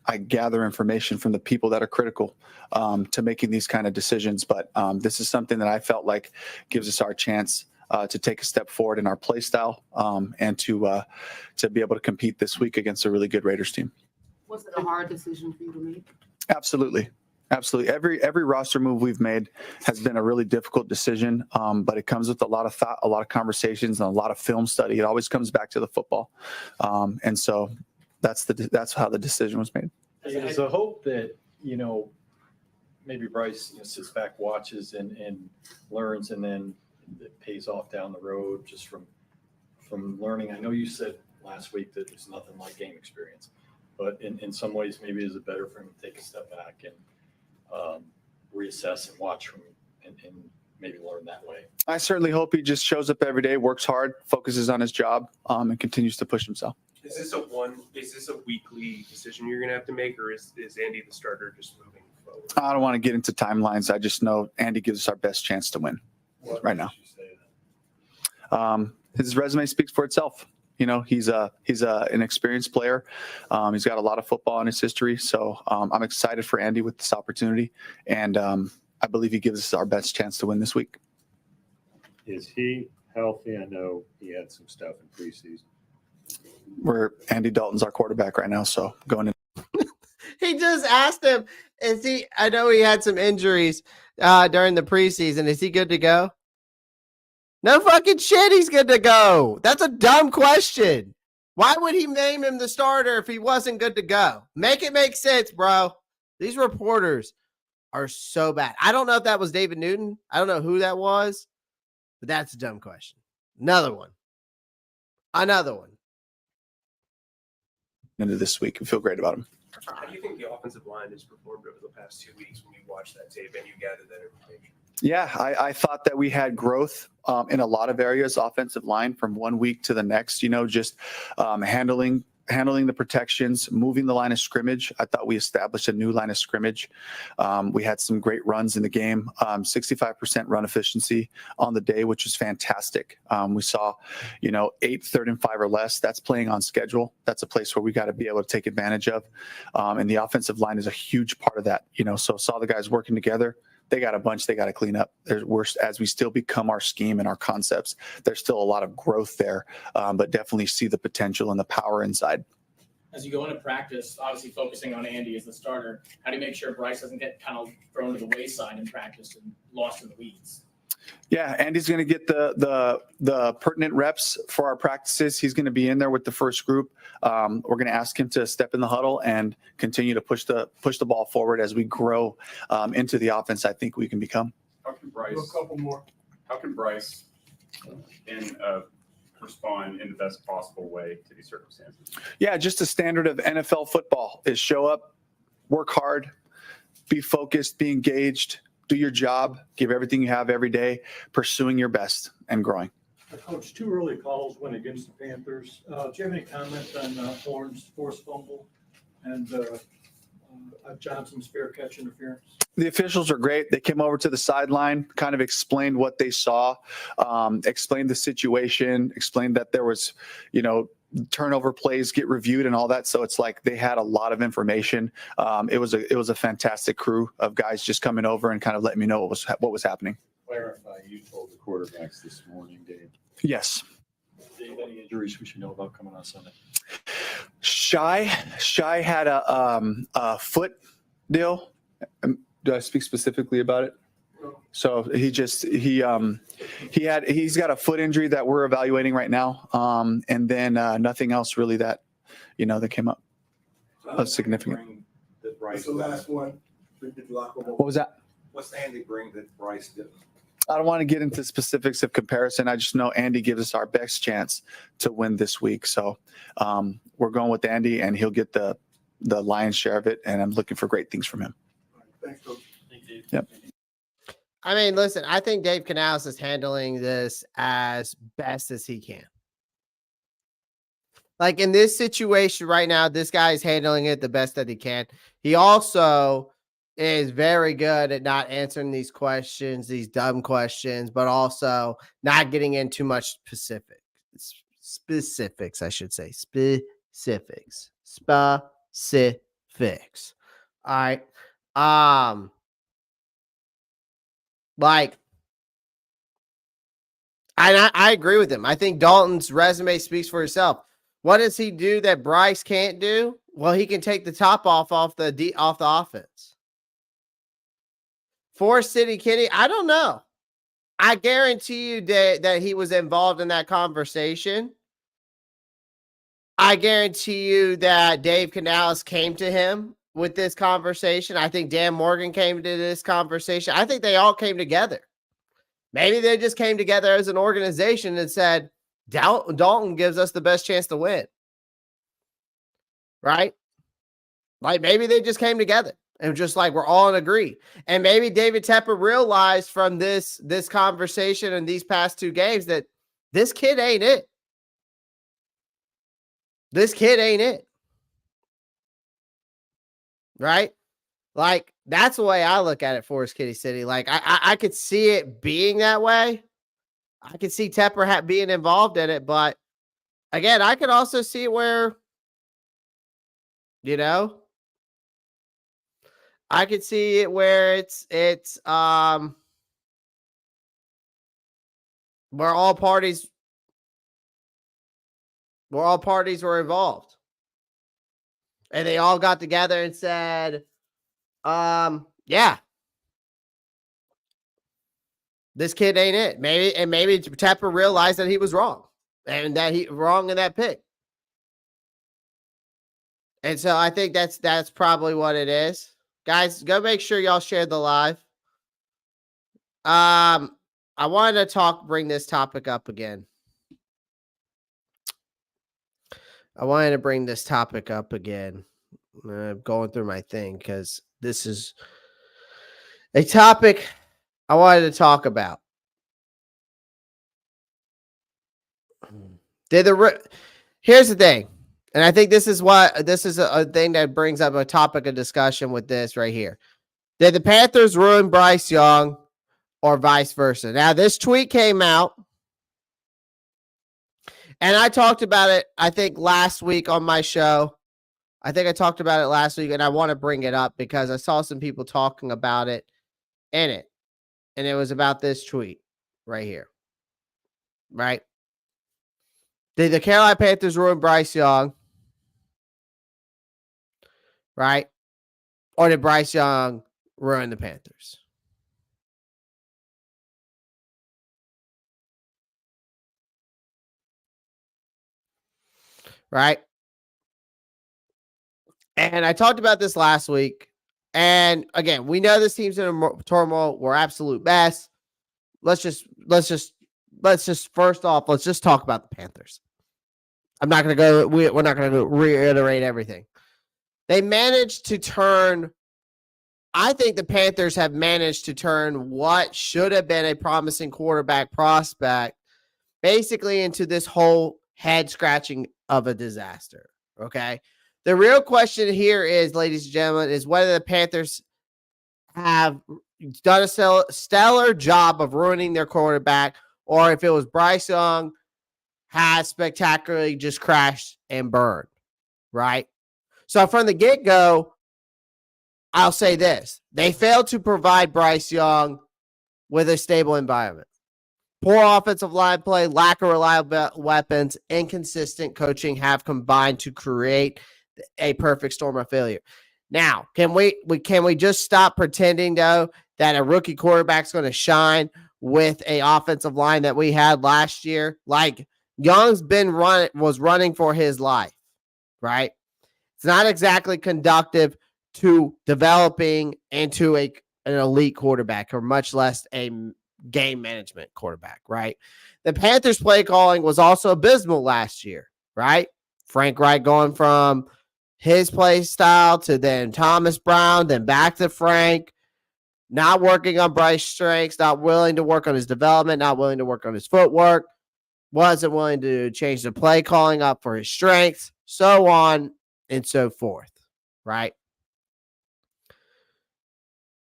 S2: I gather information from the people that are critical to making these kind of decisions. But this is something that I felt like gives us our chance to take a step forward in our play style and to be able to compete this week against a really good Raiders team.
S8: Was it a hard decision for you to make?
S2: Absolutely. Absolutely. Every roster move we've made has been a really difficult decision, but it comes with a lot of thought, a lot of conversations, and a lot of film study. It always comes back to the football. And so that's how the decision was made.
S9: There's a hope that, maybe Bryce sits back, watches and learns, and then it pays off down the road just from learning. I know you said last week that there's nothing like game experience, but in some ways, maybe is it better for him to take a step back and reassess and watch from and maybe learn that way.
S2: I certainly hope he just shows up every day, works hard, focuses on his job, and continues to push himself.
S3: Is this a weekly decision you're going to have to make, or is Andy the starter just moving forward?
S2: I don't want to get into timelines. I just know Andy gives us our best chance to win right now. His resume speaks for itself. He's an experienced player. He's got a lot of football in his history. So I'm excited for Andy with this opportunity. And I believe he gives us our best chance to win this week.
S4: Is he healthy? I know he had some stuff in preseason.
S2: Andy Dalton's our quarterback right now. So going in.
S1: He just asked him, I know he had some injuries during the preseason. Is he good to go? No fucking shit, he's good to go. That's a dumb question. Why would he name him the starter if he wasn't good to go? Make it make sense, bro. These reporters are so bad. I don't know if that was David Newton. I don't know who that was, but that's a dumb question. Another one.
S2: Into this week. We feel great about him.
S3: How do you think the offensive line has performed over the past 2 weeks when you watch that tape and you gather that information?
S2: Yeah, I thought that we had growth in a lot of areas, offensive line from one week to the next, just handling the protections, moving the line of scrimmage. I thought we established a new line of scrimmage. We had some great runs in the game, 65% run efficiency on the day, which was fantastic. We saw, 8 3rd and 5 or less. That's playing on schedule. That's a place where we got to be able to take advantage of. And the offensive line is a huge part of that, so saw the guys working together. They got a bunch they got to clean up. As we still become our scheme and our concepts, there's still a lot of growth there, but definitely see the potential and the power inside.
S7: As you go into practice, obviously focusing on Andy as the starter, how do you make sure Bryce doesn't get kind of thrown to the wayside in practice and lost in the weeds?
S2: Yeah, Andy's going to get the pertinent reps for our practices. He's going to be in there with the first group. We're going to ask him to step in the huddle and continue to push the ball forward as we grow into the offense I think we can become.
S10: How can Bryce?
S6: A couple more.
S10: How can Bryce respond in the best possible way to these circumstances?
S2: Yeah, just a standard of NFL football is show up, work hard, be focused, be engaged, do your job, give everything you have every day, pursuing your best and growing.
S11: Coach, 2 early calls went against the Panthers. Do you have any comment on Horn's forced fumble and Johnson's fair catch interference?
S2: The officials are great. They came over to the sideline, kind of explained what they saw, explained the situation, explained that there was, turnover plays get reviewed and all that. So it's like they had a lot of information. It was a fantastic crew of guys just coming over and kind of letting me know what was happening.
S4: Clarify, you told the quarterbacks this morning, Dave.
S2: Yes.
S9: Dave, any injuries we should know about coming on Sunday?
S2: Shy had a foot deal. Do I speak specifically about it? So he's got a foot injury that we're evaluating right now. And then nothing else really that came up significant.
S6: That's the last one.
S2: What was that?
S6: What's Andy bring that Bryce didn't?
S2: I don't want to get into specifics of comparison. I just know Andy gives us our best chance to win this week. So we're going with Andy, and he'll get the lion's share of it. And I'm looking for great things from him.
S6: Thanks, Coach.
S2: Yep.
S1: I mean, listen, I think Dave Canales is handling this as best as he can. Like in this situation right now, this guy is handling it the best that he can. He also is very good at not answering these questions, these dumb questions, but also not getting in too much specifics, I should say. Specifics. All right. I agree with him. I think Dalton's resume speaks for itself. What does he do that Bryce can't do? Well, he can take the top off the offense. Forest City Kitty, I don't know. I guarantee you that he was involved in that conversation. I guarantee you that Dave Canales came to him with this conversation. I think Dan Morgan came to this conversation. I think they all came together. Maybe they just came together as an organization and said, Dalton gives us the best chance to win. Right? Like maybe they just came together and just like we're all in agree. And maybe David Tepper realized from this conversation and these past 2 games that this kid ain't it. This kid ain't it. Right? Like, that's the way I look at it, Forest Kitty City. Like, I could see it being that way. I could see Tepper being involved in it. But, again, I could also see it where, I could see it where it's where all parties were involved. And they all got together and said, yeah, this kid ain't it. Maybe Tepper realized that he was wrong and that he wrong in that pick. And so I think that's probably what it is. Guys, go make sure y'all share the live. I wanted to bring this topic up again. I'm going through my thing because this is a topic I wanted to talk about. Here's the thing, and I think this is a thing that brings up a topic of discussion with this right here. Did the Panthers ruin Bryce Young or vice versa? Now, this tweet came out, and I talked about it, I think, last week on my show. I think I talked about it last week, and I want to bring it up because I saw some people talking about it in it, and it was about this tweet right here, right? Did the Carolina Panthers ruin Bryce Young, right? Or did Bryce Young ruin the Panthers? Right? And I talked about this last week. And again, we know this team's in a turmoil. We're absolute best. Let's just first off, let's just talk about the Panthers. I'm not going to go. We're not going to reiterate everything. They managed to turn. I think the Panthers have managed to turn what should have been a promising quarterback prospect basically into this whole head scratching of a disaster. Okay. The real question here is, ladies and gentlemen, is whether the Panthers have done a stellar job of ruining their quarterback, or if it was Bryce Young has spectacularly just crashed and burned, right? So from the get-go, I'll say this. They failed to provide Bryce Young with a stable environment. Poor offensive line play, lack of reliable weapons, inconsistent coaching have combined to create a perfect storm of failure. Now, can we just stop pretending, though, that a rookie quarterback's going to shine with a offensive line that we had last year? Like, Young's was running for his life, right? It's not exactly conducive to developing into an elite quarterback, or much less a game management quarterback, right? The Panthers play calling was also abysmal last year, right? Frank Reich going from his play style to then Thomas Brown, then back to Frank, not working on Bryce's strengths, not willing to work on his development, not willing to work on his footwork, wasn't willing to change the play calling up for his strengths, so on and so forth, right?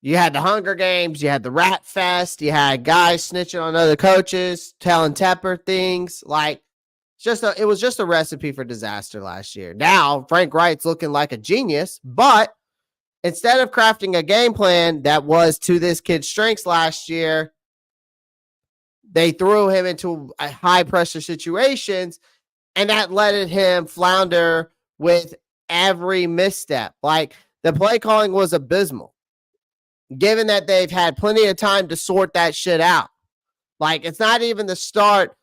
S1: You had the Hunger Games, you had the Rat Fest, you had guys snitching on other coaches, telling Tepper things. Like, it was just a recipe for disaster last year. Now, Frank Wright's looking like a genius, but instead of crafting a game plan that was to this kid's strengths last year, they threw him into high-pressure situations, and that let him flounder with every misstep. Like, the play calling was abysmal, given that they've had plenty of time to sort that shit out. Like, it's not even the start.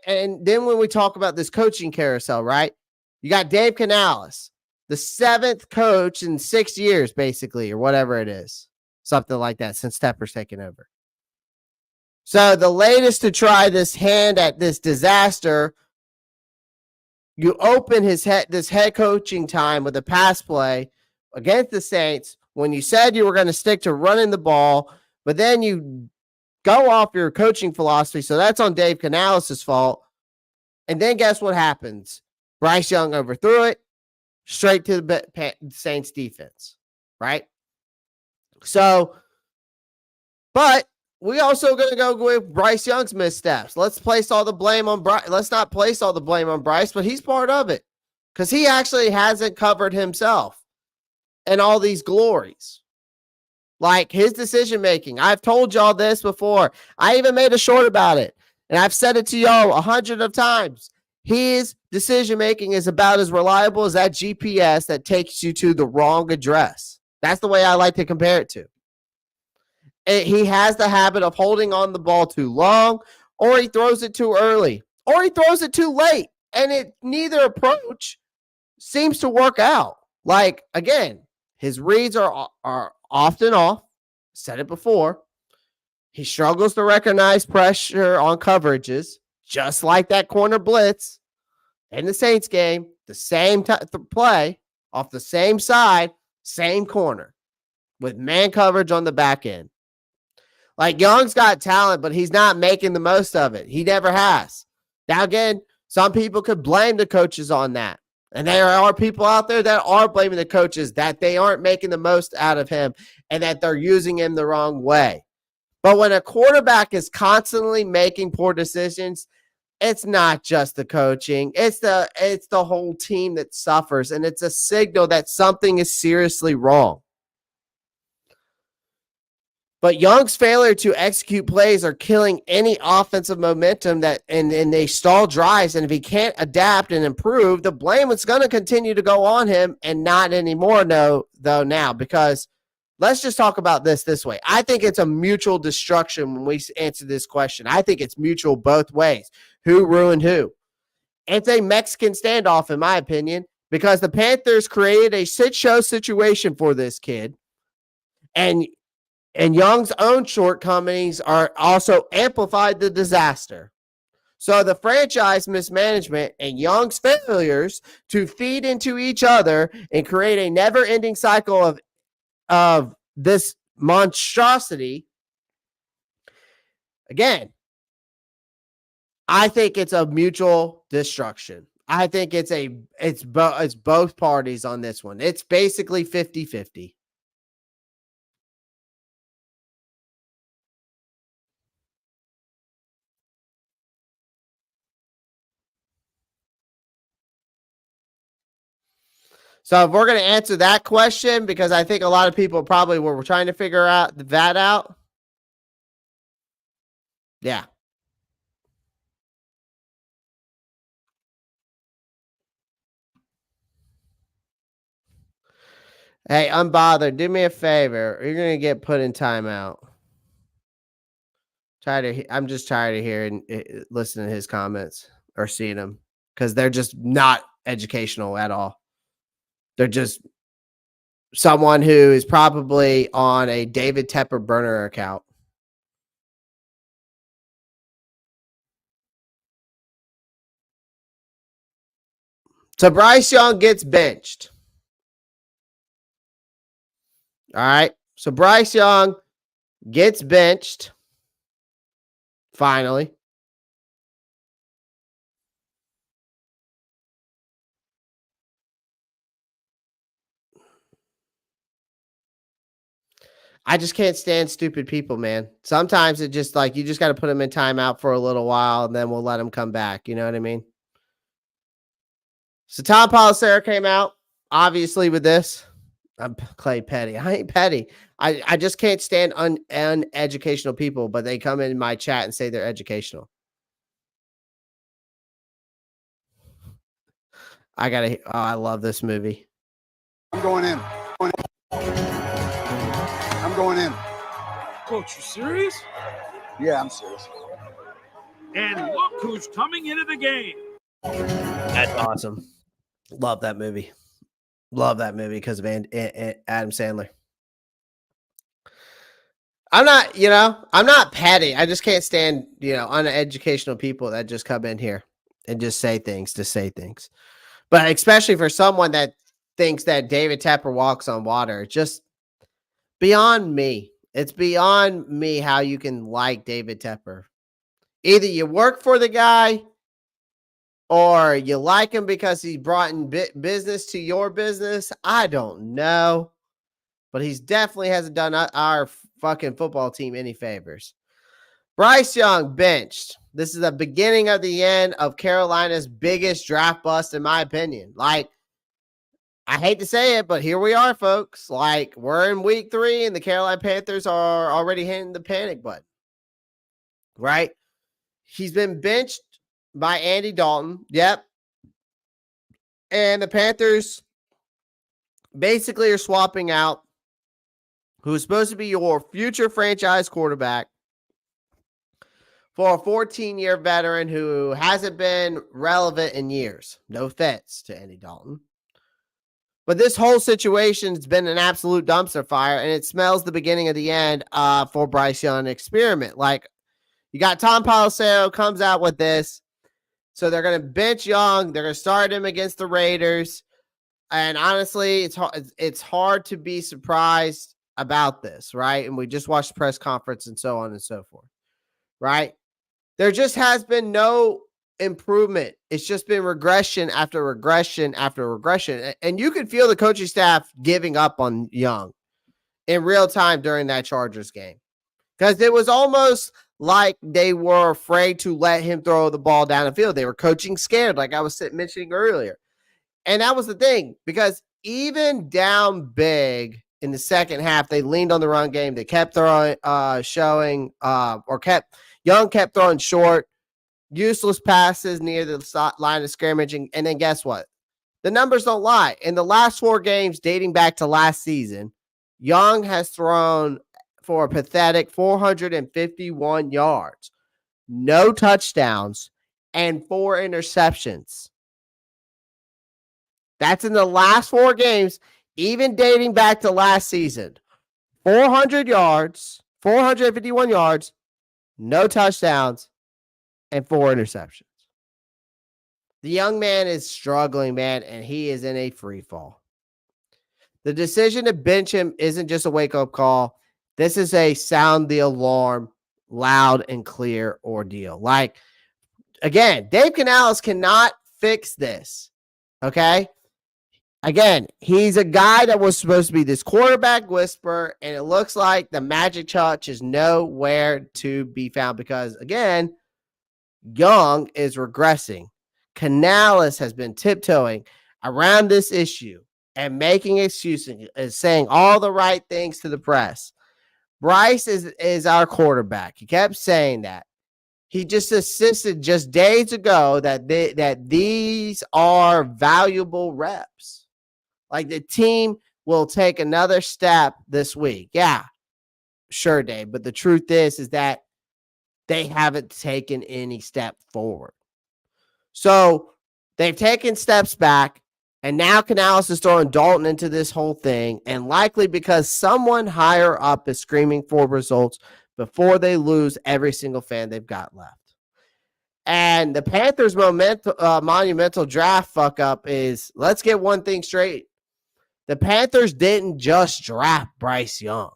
S1: And then when we talk about this coaching carousel, right? You got Dave Canales, the 7th coach in 6 years, basically, or whatever it is. Something like that, since Tepper's taken over. So the latest to try this hand at this disaster, you open this head coaching time with a pass play against the Saints when you said you were going to stick to running the ball, but then you go off your coaching philosophy. So that's on Dave Canales' fault. And then guess what happens? Bryce Young overthrew it straight to the Saints defense, right? So, but we also going to go with Bryce Young's missteps. Let's place all the blame on Bryce. Let's not place all the blame on Bryce, but he's part of it because he actually hasn't covered himself and all these glories. Like his decision-making. I've told y'all this before. I even made a short about it. And I've said it to y'all 100 of times. His decision-making is about as reliable as that GPS that takes you to the wrong address. That's the way I like to compare it to. He has the habit of holding on the ball too long, or he throws it too early, or he throws it too late. And neither approach seems to work out. Like, again, his reads are often off. Said it before. He struggles to recognize pressure on coverages, just like that corner blitz in the Saints game. The same play off the same side, same corner with man coverage on the back end. Like, Young's got talent, but he's not making the most of it. He never has. Now, again, some people could blame the coaches on that. And there are people out there that are blaming the coaches that they aren't making the most out of him and that they're using him the wrong way. But when a quarterback is constantly making poor decisions, it's not just the coaching. It's the whole team that suffers, and it's a signal that something is seriously wrong. But Young's failure to execute plays are killing any offensive momentum and they stall drives. And if he can't adapt and improve, the blame is going to continue to go on him and not anymore, though now, because let's just talk about this way. I think it's a mutual destruction when we answer this question. I think it's mutual both ways. Who ruined who? It's a Mexican standoff, in my opinion, because the Panthers created a shit-show situation for this kid. And Young's own shortcomings are also amplified the disaster. So the franchise mismanagement and Young's failures to feed into each other and create a never-ending cycle of this monstrosity. Again, I think it's a mutual destruction. I think it's both parties on this one. It's basically 50-50. So if we're going to answer that question, because I think a lot of people probably were trying to figure that out. Yeah. Hey, unbothered, do me a favor. You're going to get put in timeout. I'm just tired of hearing, listening to his comments or seeing them because they're just not educational at all. They're just someone who is probably on a David Tepper burner account. So Bryce Young gets benched. All right. So Bryce Young gets benched. Finally. I just can't stand stupid people, man. Sometimes it just like, you just got to put them in timeout for a little while and then we'll let them come back. You know what I mean? So Tom Pelissero came out, obviously, with this. I'm Clay Petty. I ain't petty. I just can't stand uneducational people, but they come in my chat and say they're educational. I love this movie.
S12: I'm going in. I'm going in.
S13: Coach, you serious?
S12: Yeah, I'm serious.
S13: And look who's coming into the game.
S1: That's awesome. Love that movie. Love that movie because of Adam Sandler. I'm not petty. I just can't stand, uneducational people that just come in here and just say things to say things. But especially for someone that thinks that David Tepper walks on water, it's just beyond me. It's beyond me how you can like David Tepper. Either you work for the guy or you like him because he brought in business to your business. I don't know. But he's definitely hasn't done our fucking football team any favors. Bryce Young benched. This is the beginning of the end of Carolina's biggest draft bust, in my opinion. Like, I hate to say it, but here we are, folks. Like, we're in week 3, and the Carolina Panthers are already hitting the panic button. Right? He's been benched by Andy Dalton. Yep. And the Panthers basically are swapping out who's supposed to be your future franchise quarterback for a 14-year veteran who hasn't been relevant in years. No offense to Andy Dalton. But this whole situation has been an absolute dumpster fire, and it smells the beginning of the end for Bryce Young experiment. Like, you got Tom Pelissero comes out with this. So they're going to bench Young. They're going to start him against the Raiders. And honestly, it's hard to be surprised about this, right? And we just watched the press conference and so on and so forth, right? There just has been no improvement. It's just been regression after regression after regression. And you could feel the coaching staff giving up on Young in real time during that Chargers game, because it was almost like they were afraid to let him throw the ball down the field. They were coaching scared, like I was mentioning earlier. And that was the thing, because even down big in the second half, they leaned on the run game. They kept throwing, Young kept throwing short, useless passes near the line of scrimmage. And then guess what? The numbers don't lie. In the last 4 games dating back to last season, Young has thrown for a pathetic 451 yards, no touchdowns, and 4 interceptions. That's in the last 4 games, even dating back to last season. 400 yards, 451 yards, no touchdowns, and 4 interceptions. The young man is struggling, man, and he is in a free fall. The decision to bench him isn't just a wake-up call. This is a sound the alarm, loud and clear ordeal. Like, again, Dave Canales cannot fix this, okay? Again, he's a guy that was supposed to be this quarterback whisperer, and it looks like the magic touch is nowhere to be found because, again, Young is regressing. Canales has been tiptoeing around this issue and making excuses and saying all the right things to the press. Bryce is our quarterback. He kept saying that. He just insisted just days ago that these are valuable reps. Like, the team will take another step this week. Yeah, sure, Dave. But the truth is that they haven't taken any step forward. So they've taken steps back, and now Canales is throwing Dalton into this whole thing, and likely because someone higher up is screaming for results before they lose every single fan they've got left. And the Panthers' monumental draft fuck up is, let's get one thing straight. The Panthers didn't just draft Bryce Young.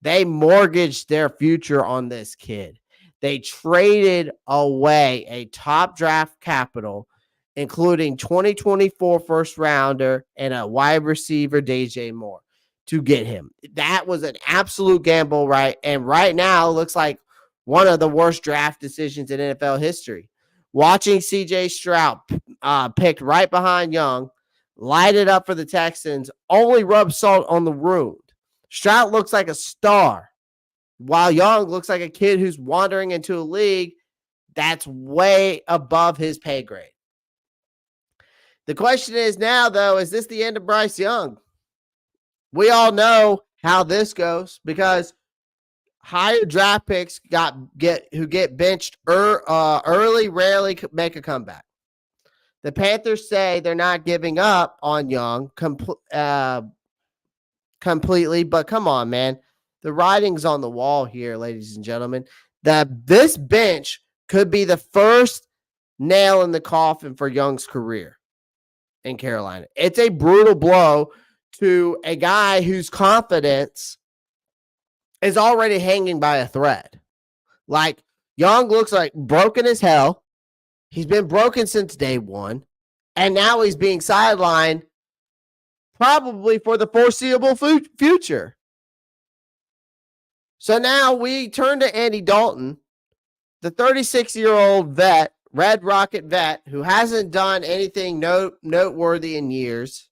S1: They mortgaged their future on this kid. They traded away a top draft capital, including 2024 first rounder and a wide receiver, DJ Moore, to get him. That was an absolute gamble, right? And right now, it looks like one of the worst draft decisions in NFL history. Watching CJ Stroud picked right behind Young, light it up for the Texans, only rub salt on the wound. Stroud looks like a star, while Young looks like a kid who's wandering into a league that's way above his pay grade. The question is now, though, is this the end of Bryce Young? We all know how this goes because higher draft picks who get benched early rarely make a comeback. The Panthers say they're not giving up on Young completely, but come on, man. The writing's on the wall here, ladies and gentlemen. This bench could be the first nail in the coffin for Young's career in Carolina. It's a brutal blow to a guy whose confidence is already hanging by a thread. Like, Young looks like broken as hell. He's been broken since day one, and now he's being sidelined probably for the foreseeable future. So now we turn to Andy Dalton, the 36-year-old vet, Red Rocket vet, who hasn't done anything noteworthy in years,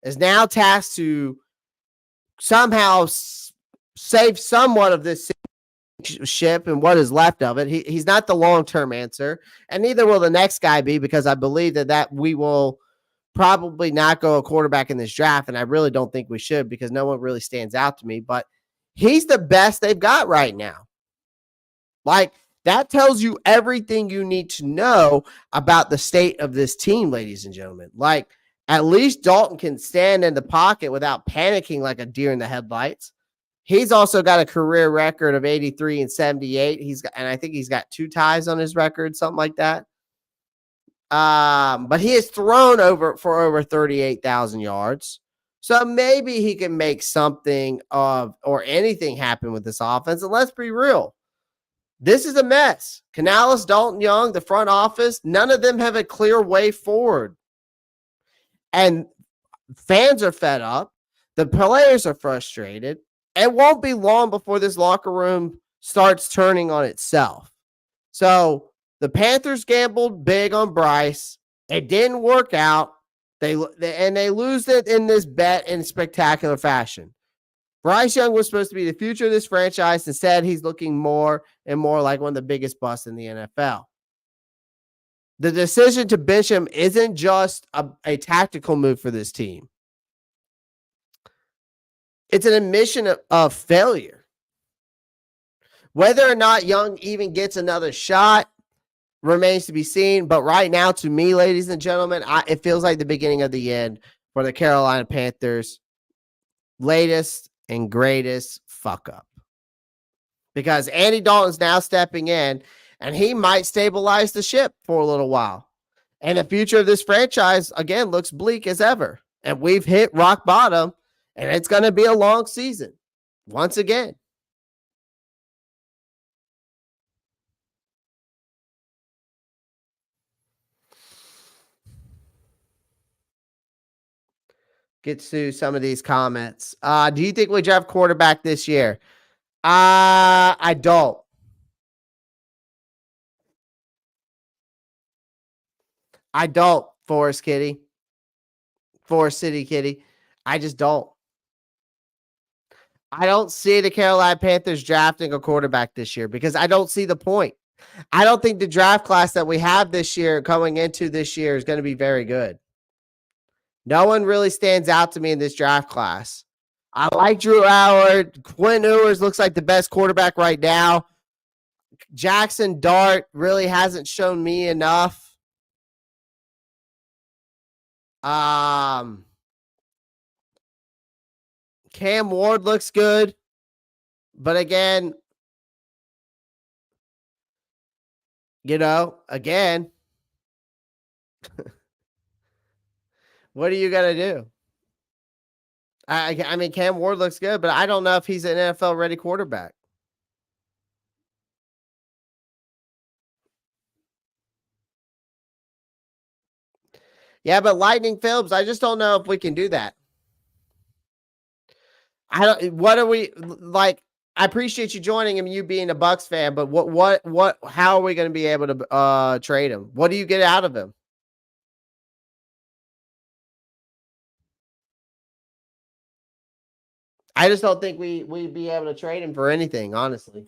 S1: is now tasked to somehow save somewhat of this ship and what is left of it. He's not the long-term answer, and neither will the next guy be, because I believe that we will probably not go a quarterback in this draft, and I really don't think we should because no one really stands out to me, but he's the best they've got right now. Like, that tells you everything you need to know about the state of this team, ladies and gentlemen. Like, at least Dalton can stand in the pocket without panicking like a deer in the headlights. He's also got a career record of 83 and 78. And I think he's got 2 ties on his record, something like that. But he has thrown for over 38,000 yards. So maybe he can make something of or anything happen with this offense. And let's be real. This is a mess. Canales, Dalton Young, the front office, none of them have a clear way forward. And fans are fed up. The players are frustrated. It won't be long before this locker room starts turning on itself. So the Panthers gambled big on Bryce. It didn't work out. They lose it in this bet in spectacular fashion. Bryce Young was supposed to be the future of this franchise. Instead, he's looking more and more like one of the biggest busts in the NFL. The decision to bench him isn't just a tactical move for this team. It's an admission of failure. Whether or not Young even gets another shot remains to be seen. But right now, to me, ladies and gentlemen, it feels like the beginning of the end for the Carolina Panthers. Latest and greatest fuck up. Because Andy Dalton's now stepping in, and he might stabilize the ship for a little while. And the future of this franchise, again, looks bleak as ever. And we've hit rock bottom, and it's going to be a long season once again. Get to some of these comments. Do you think we draft quarterback this year? I don't. I don't, Forest City. Forest City Kitty. I just don't. I don't see the Carolina Panthers drafting a quarterback this year because I don't see the point. I don't think the draft class that we have this year coming into this year is going to be very good. No one really stands out to me in this draft class. I like Drew Howard. Quinn Ewers looks like the best quarterback right now. Jackson Dart really hasn't shown me enough. Cam Ward looks good. But again, again, what are you going to do? I mean, Cam Ward looks good, but I don't know if he's an NFL-ready quarterback. Yeah, but Lightning Phillips, I just don't know if we can do that. What are we like? I appreciate you joining him, you being a Bucks fan, but how are we going to be able to trade him? What do you get out of him? I just don't think we'd be able to trade him for anything, honestly.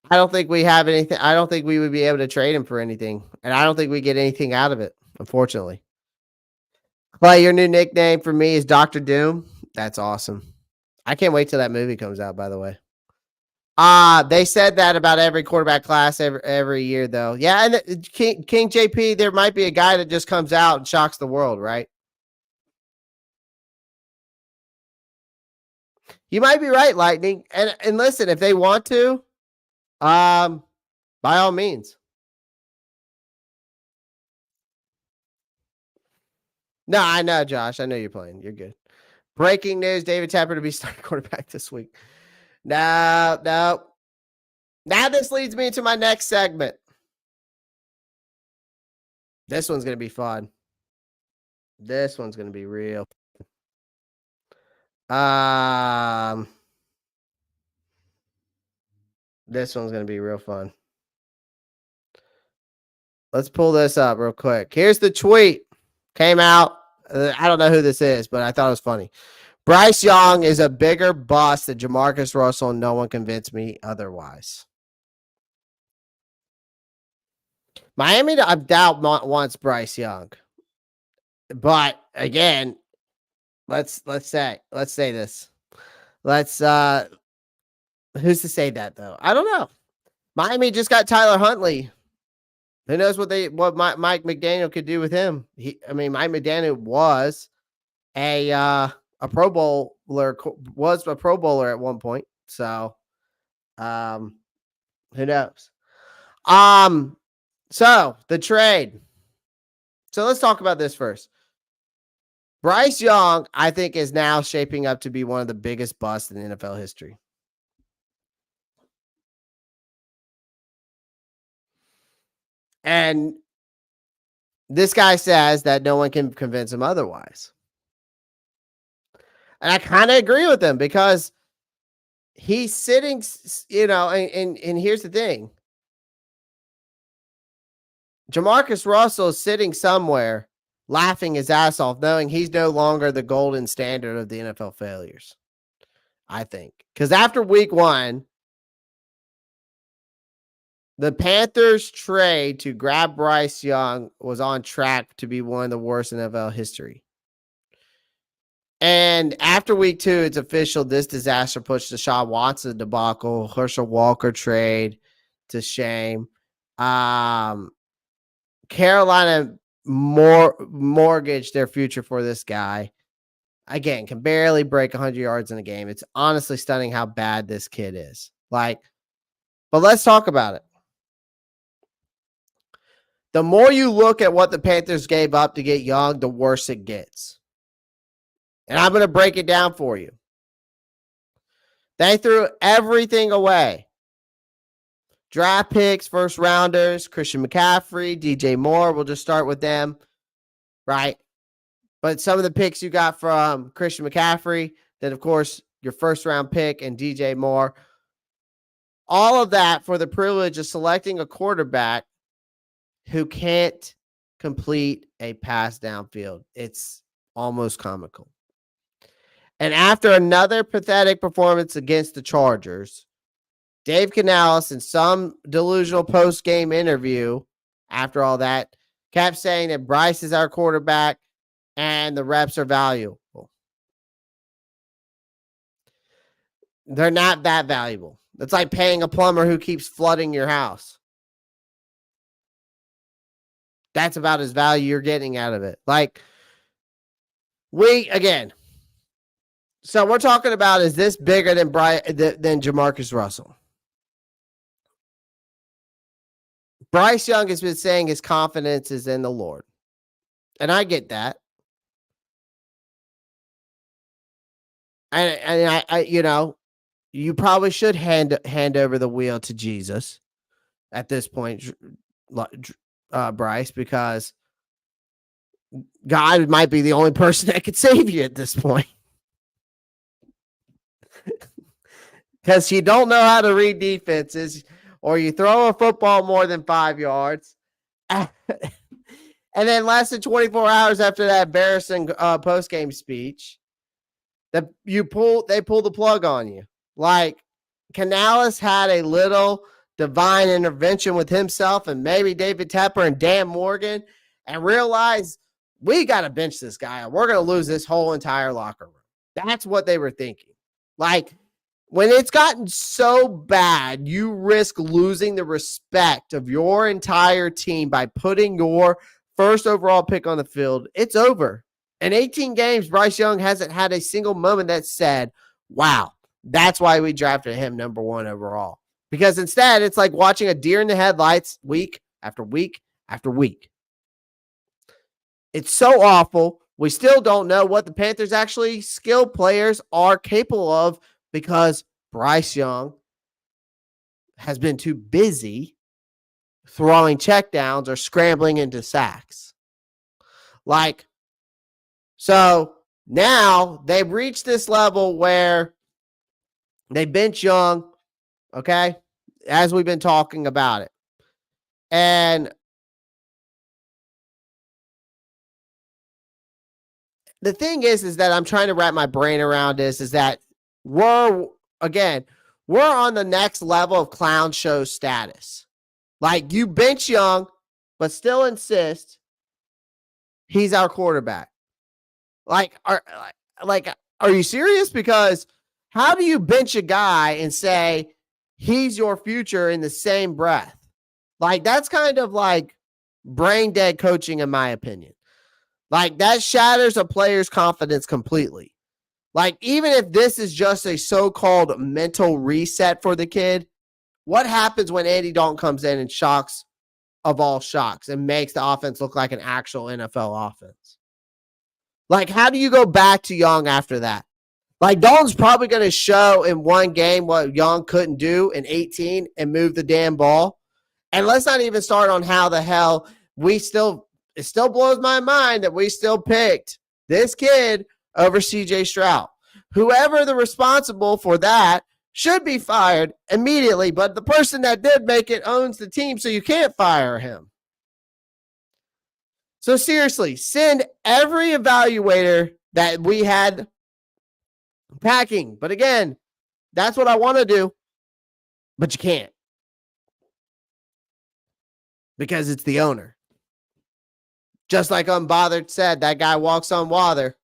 S1: I don't think we have anything. I don't think we would be able to trade him for anything. And I don't think we get anything out of it, unfortunately. Clay, your new nickname for me is Dr. Doom. That's awesome. I can't wait till that movie comes out, by the way. They said that about every quarterback class every year, though. Yeah, and King JP, there might be a guy that just comes out and shocks the world, right? You might be right, Lightning. And listen, if they want to, by all means. No, I know, Josh. I know you're playing. You're good. Breaking news, David Tepper to be starting quarterback this week. No. Now this leads me to my next segment. This one's going to be fun. This one's going to be real. This one's going to be real fun. Let's pull this up real quick. Here's the tweet. Came out. I don't know who this is, but I thought it was funny. Bryce Young is a bigger bust than Jamarcus Russell, and no one convinced me otherwise. Miami, I doubt wants Bryce Young. But again, let's say this. Who's to say that though? I don't know. Miami just got Tyler Huntley. Who knows what Mike McDaniel could do with him? Mike McDaniel was a Pro Bowler, was a Pro Bowler at one point. So, who knows? So the trade. So let's talk about this first. Bryce Young, I think, is now shaping up to be one of the biggest busts in NFL history. And this guy says that no one can convince him otherwise. And I kind of agree with him because he's sitting, and here's the thing. Jamarcus Russell is sitting somewhere laughing his ass off, knowing he's no longer the golden standard of the NFL failures, I think. Because after week 1, the Panthers trade to grab Bryce Young was on track to be one of the worst in NFL history. And after week 2, it's official. This disaster pushed Deshaun Watson debacle, Herschel Walker trade to shame. Carolina mortgaged their future for this guy. Again, can barely break 100 yards in a game. It's honestly stunning how bad this kid is. But let's talk about it. The more you look at what the Panthers gave up to get Young, the worse it gets. And I'm going to break it down for you. They threw everything away. Draft picks, first rounders, Christian McCaffrey, DJ Moore. We'll just start with them, right? But some of the picks you got from Christian McCaffrey, then, of course, your first round pick and DJ Moore. All of that for the privilege of selecting a quarterback who can't complete a pass downfield. It's almost comical. And after another pathetic performance against the Chargers, Dave Canales, in some delusional post-game interview after all that, kept saying that Bryce is our quarterback and the reps are valuable. They're not that valuable. It's like paying a plumber who keeps flooding your house. That's about as value you're getting out of it. So we're talking about, is this bigger than Jamarcus Russell? Bryce Young has been saying his confidence is in the Lord. And I get that. And I you probably should hand over the wheel to Jesus at this point, Bryce, because God might be the only person that could save you at this point. Because you don't know how to read defenses, or you throw a football more than 5 yards. And then less than 24 hours after that embarrassing post-game speech, they pull the plug on you. Canales had a little divine intervention with himself and maybe David Tepper and Dan Morgan and realized we got to bench this guy or we're going to lose this whole entire locker room. That's what they were thinking. When it's gotten so bad, you risk losing the respect of your entire team by putting your first overall pick on the field. It's over. In 18 games, Bryce Young hasn't had a single moment that said, wow, that's why we drafted him number 1 overall. Because instead, it's like watching a deer in the headlights week after week after week. It's so awful. We still don't know what the Panthers' actually skilled players are capable of, because Bryce Young has been too busy throwing checkdowns or scrambling into sacks. So now they've reached this level where they bench Young, okay, as we've been talking about it. And the thing is that I'm trying to wrap my brain around this, is that we're on the next level of clown show status. You bench Young, but still insist he's our quarterback. Are you serious? Because how do you bench a guy and say he's your future in the same breath? That's kind of brain dead coaching, in my opinion. That shatters a player's confidence completely. Even if this is just a so-called mental reset for the kid, what happens when Andy Dalton comes in and shocks of all shocks and makes the offense look like an actual NFL offense? Like, how do you go back to Young after that? Like, Dalton's probably going to show in one game what Young couldn't do in 18 and move the damn ball. And let's not even start on how the hell it still blows my mind that we still picked this kid over CJ Stroud. Whoever the responsible for that should be fired immediately, but the person that did make it owns the team, so you can't fire him. So seriously, send every evaluator that we had packing. But again, that's what I want to do, but you can't. Because it's the owner. Just like Unbothered said, that guy walks on water.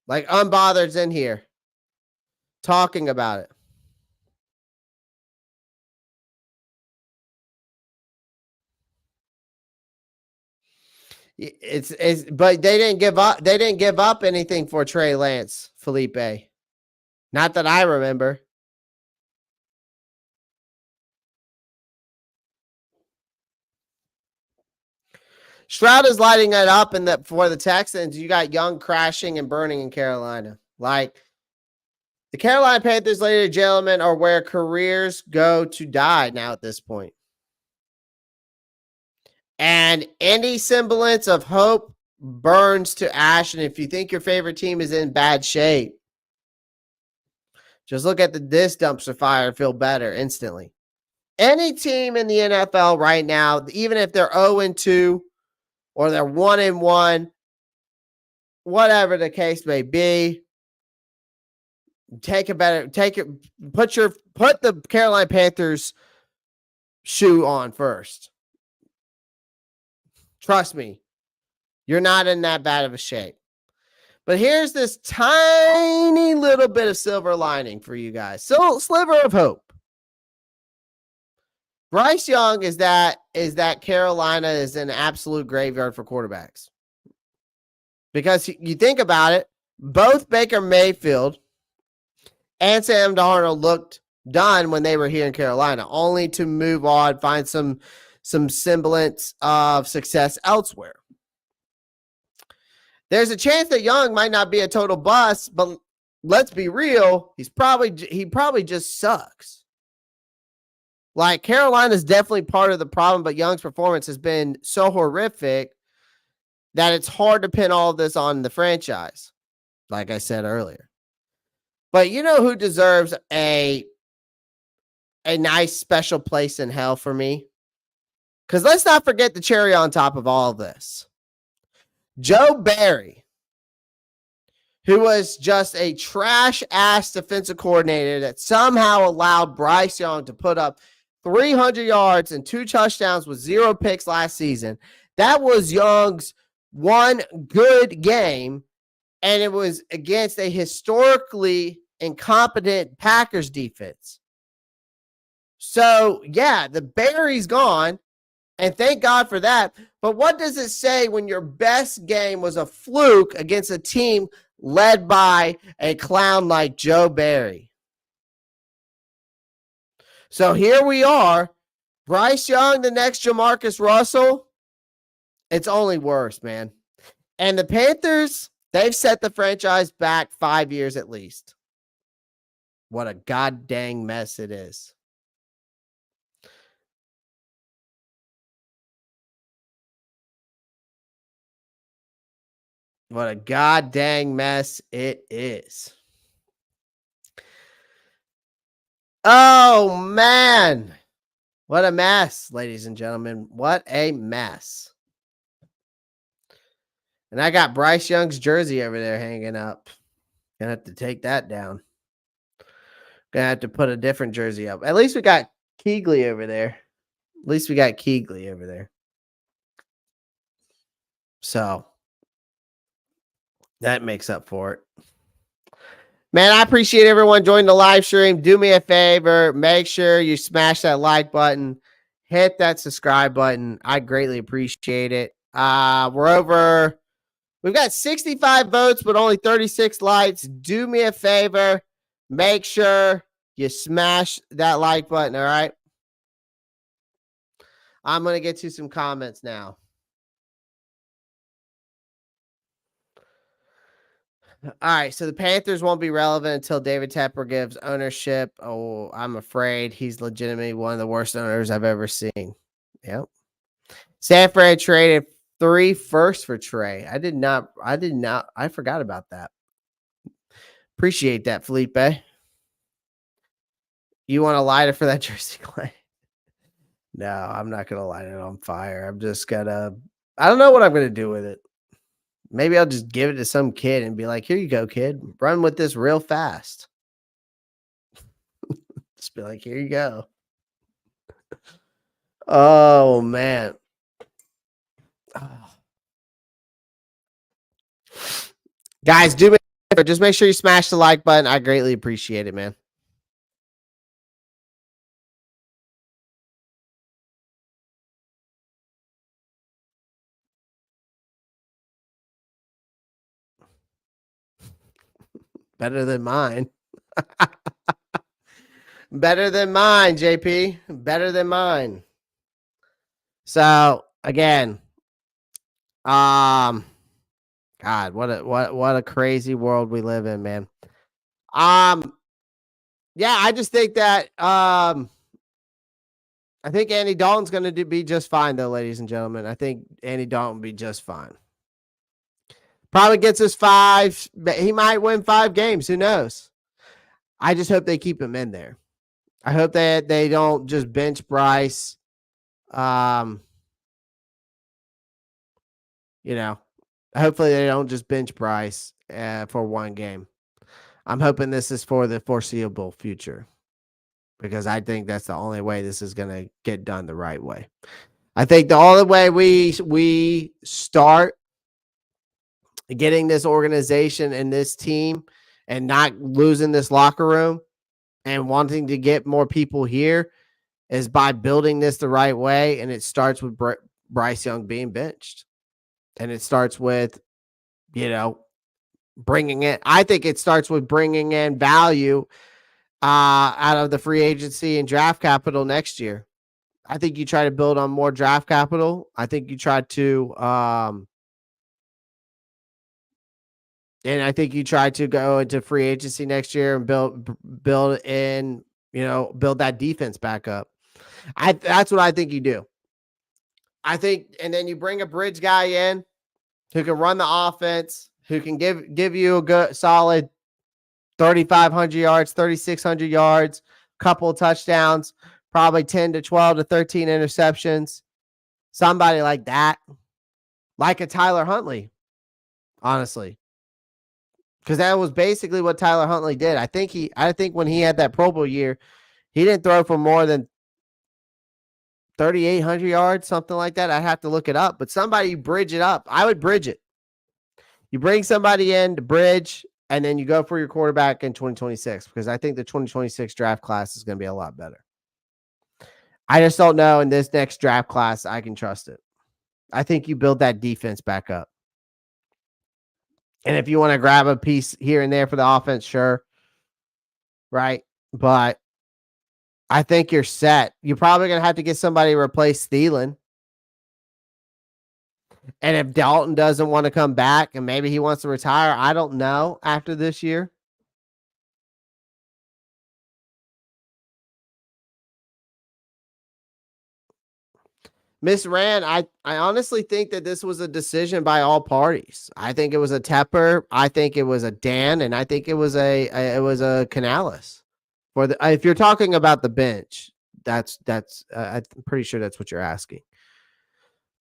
S1: Like Unbothered's in here talking about it. But they didn't give up. They didn't give up anything for Trey Lance, Felipe. Not that I remember. Stroud is lighting it up, and for the Texans, you got Young crashing and burning in Carolina. Like, the Carolina Panthers, ladies and gentlemen, are where careers go to die now at this point. And any semblance of hope burns to ash. And if you think your favorite team is in bad shape, just look at this dumpster fire and feel better instantly. Any team in the NFL right now, even if they're 0-2 or they're 1-1, whatever the case may be, put the Carolina Panthers shoe on first. Trust me, you're not in that bad of a shape. But here's this tiny little bit of silver lining for you guys. So, sliver of hope. Bryce Young is that Carolina is an absolute graveyard for quarterbacks. Because you think about it, both Baker Mayfield and Sam Darnold looked done when they were here in Carolina, only to move on, find some semblance of success elsewhere. There's a chance that Young might not be a total bust, but let's be real, he probably just sucks. Like, Carolina's definitely part of the problem, but Young's performance has been so horrific that it's hard to pin all of this on the franchise, like I said earlier. But you know who deserves a nice special place in hell for me? Because let's not forget the cherry on top of all of this. Joe Barry, who was just a trash-ass defensive coordinator that somehow allowed Bryce Young to put up 300 yards and 2 touchdowns with 0 picks last season. That was Young's one good game, and it was against a historically incompetent Packers defense. So, yeah, the Barry's gone, and thank God for that. But what does it say when your best game was a fluke against a team led by a clown like Joe Barry? So here we are. Bryce Young, the next Jamarcus Russell. It's only worse, man. And the Panthers, they've set the franchise back 5 years at least. What a god dang mess it is. What a god dang mess it is. Oh, man. What a mess, ladies and gentlemen. What a mess. And I got Bryce Young's jersey over there hanging up. Gonna have to take that down. Gonna have to put a different jersey up. At least we got Keegley over there. So that makes up for it. Man, I appreciate everyone joining the live stream. Do me a favor. Make sure you smash that like button. Hit that subscribe button. I greatly appreciate it. We've got 65 votes, but only 36 likes. Do me a favor. Make sure you smash that like button, all right? I'm going to get to some comments now. All right, so the Panthers won't be relevant until David Tepper gives ownership. Oh, I'm afraid he's legitimately one of the worst owners I've ever seen. Yep. Sanford traded 3 firsts for Trey. I forgot about that. Appreciate that, Felipe. You want a lighter for that jersey, Clay? No, I'm not going to light it on fire. I'm just going to, I don't know what I'm going to do with it. Maybe I'll just give it to some kid and be like, here you go, kid. Run with this real fast. Just be like, here you go. Oh, man. Guys, just make sure you smash the like button. I greatly appreciate it, man. Better than mine. Better than mine, JP. Better than mine. So again, God, what a crazy world we live in, man. Yeah, I just think that I think Andy Dalton's going to be just fine, though, ladies and gentlemen. I think Andy Dalton will be just fine. Probably gets us 5, but he might win 5 games. Who knows? I just hope they keep him in there. I hope that they don't just bench Bryce. Hopefully they don't just bench Bryce for 1 game. I'm hoping this is for the foreseeable future because I think that's the only way this is going to get done the right way. I think the only way we start getting this organization and this team and not losing this locker room and wanting to get more people here is by building this the right way. And it starts with Bryce Young being benched. And it starts with, bringing in. I think it starts with bringing in value out of the free agency and draft capital next year. I think you try to build on more draft capital. I think you try to, and I think you try to go into free agency next year and build that defense back up. That's what I think you do. I think, and then you bring a bridge guy in who can run the offense, who can give you a good solid 3,500 yards, 3,600 yards, couple of touchdowns, probably 10 to 12 to 13 interceptions. Somebody like that, like a Tyler Huntley, honestly. Because that was basically what Tyler Huntley did. I think when he had that Pro Bowl year, he didn't throw for more than 3,800 yards, something like that. I'd have to look it up. But somebody bridge it up. I would bridge it. You bring somebody in to bridge, and then you go for your quarterback in 2026 because I think the 2026 draft class is going to be a lot better. I just don't know in this next draft class I can trust it. I think you build that defense back up. And if you want to grab a piece here and there for the offense, sure. Right? But I think you're set. You're probably going to have to get somebody to replace Thielen. And if Dalton doesn't want to come back and maybe he wants to retire, I don't know after this year. Miss Rand, I honestly think that this was a decision by all parties. I think it was a Tepper, I think it was a Dan, and I think it was a Canales. For the if you're talking about the bench, that's I'm pretty sure that's what you're asking.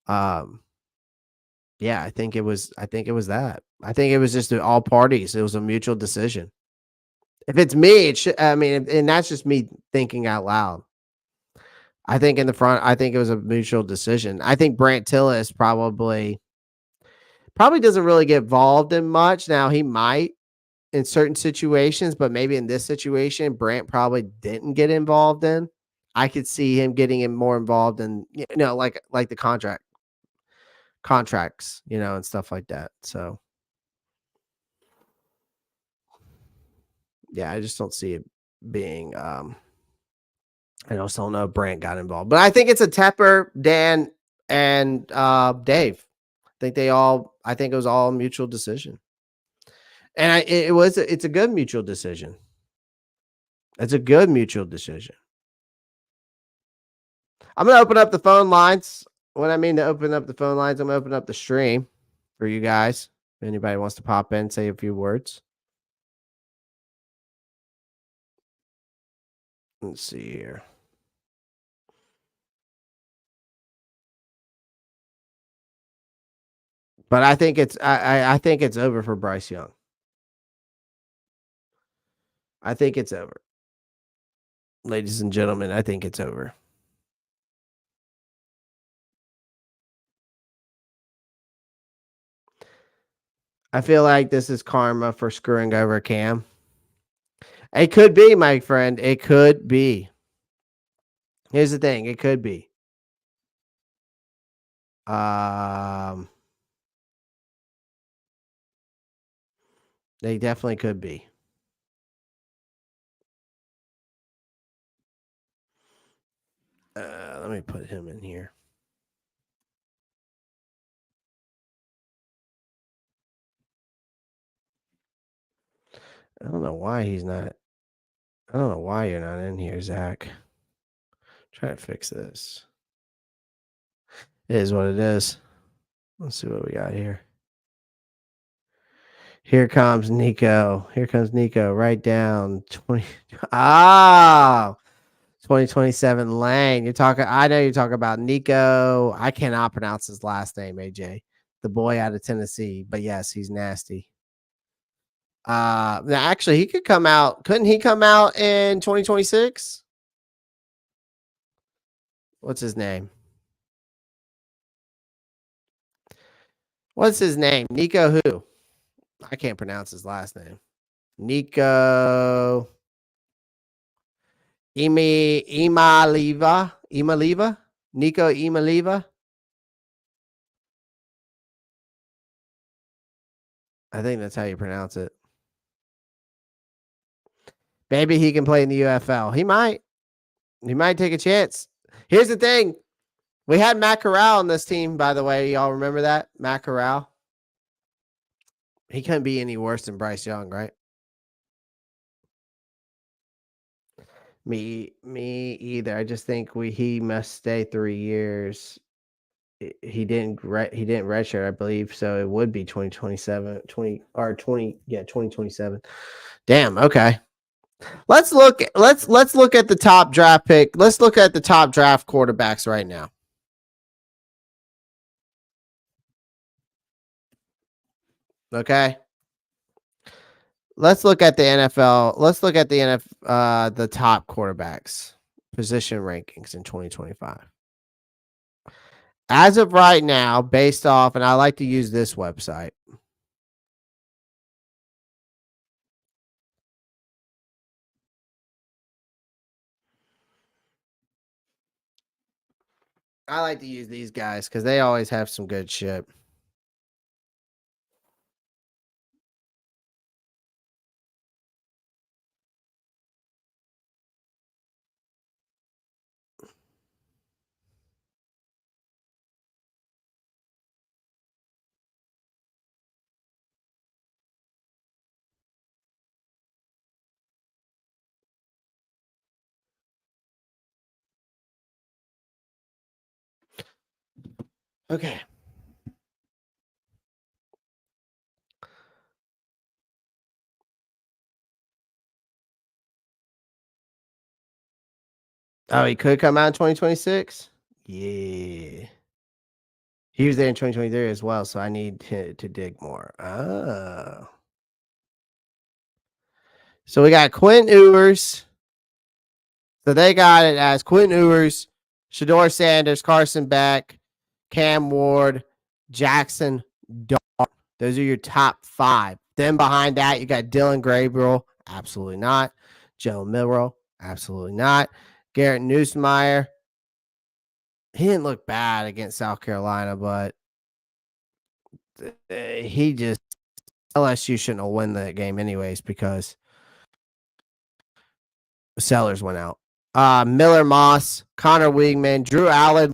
S1: Yeah, I think it was that. I think it was just all parties. It was a mutual decision. If it's me, it should. I mean, and that's just me thinking out loud. I think in the front, I think it was a mutual decision. I think Brant Tillis probably doesn't really get involved in much. Now he might in certain situations, but maybe in this situation, Brant probably didn't get involved in. I could see him getting more involved in, like the contracts, and stuff like that. So yeah, I just don't see it being I just don't know if Brant got involved. But I think it's a Tepper, Dan, and Dave. I think it was all a mutual decision. And it's a good mutual decision. It's a good mutual decision. I'm going to open up the phone lines. When I mean to open up the phone lines, I'm going to open up the stream for you guys. If anybody wants to pop in, say a few words. Let's see here. But I think I think it's over for Bryce Young. I think it's over. Ladies and gentlemen, I think it's over. I feel like this is karma for screwing over Cam. It could be, my friend. It could be. Here's the thing. It could be. They definitely could be. Let me put him in here. I don't know why he's not. I don't know why you're not in here, Zach. Try to fix this. It is what it is. Let's see what we got here. Here comes Nico. Here comes Nico. Right down 20. 2027 Lane. You're talking. I know you're talking about Nico. I cannot pronounce his last name, AJ. The boy out of Tennessee. But yes, he's nasty. Actually, he could come out. Couldn't he come out in 2026? What's his name? What's his name? Nico who? I can't pronounce his last name. Nico Imaliva. Nico Imaliva. I think that's how you pronounce it. Maybe he can play in the UFL. He might. He might take a chance. Here's the thing. We had Matt Corral on this team, by the way. Y'all remember that? Matt Corral. He couldn't be any worse than Bryce Young, right? Me either. I just think he must stay 3 years. He didn't redshirt, I believe, so it would be 2027, 2027. Damn, okay. Let's look at the top draft pick. Let's look at the top draft quarterbacks right now. Okay. Let's look at the NFL. Let's look at the the top quarterbacks position rankings in 2025. As of right now, based off, and I like to use this website. I like to use these guys because they always have some good shit. Okay. Oh, he could come out in 2026? Yeah. He was there in 2023 as well, so I need to dig more. Oh. So we got Quinn Ewers. So they got it as Quinn Ewers, Shedeur Sanders, Carson Beck, Cam Ward, Jackson Dart. Those are your top 5. Then behind that, you got Dylan Gabriel. Absolutely not. Joe Milrow. Absolutely not. Garrett Nussmeier. He didn't look bad against South Carolina, but he just LSU shouldn't have won that game anyways because Sellers went out. Miller Moss, Connor Wingman, Drew Allard.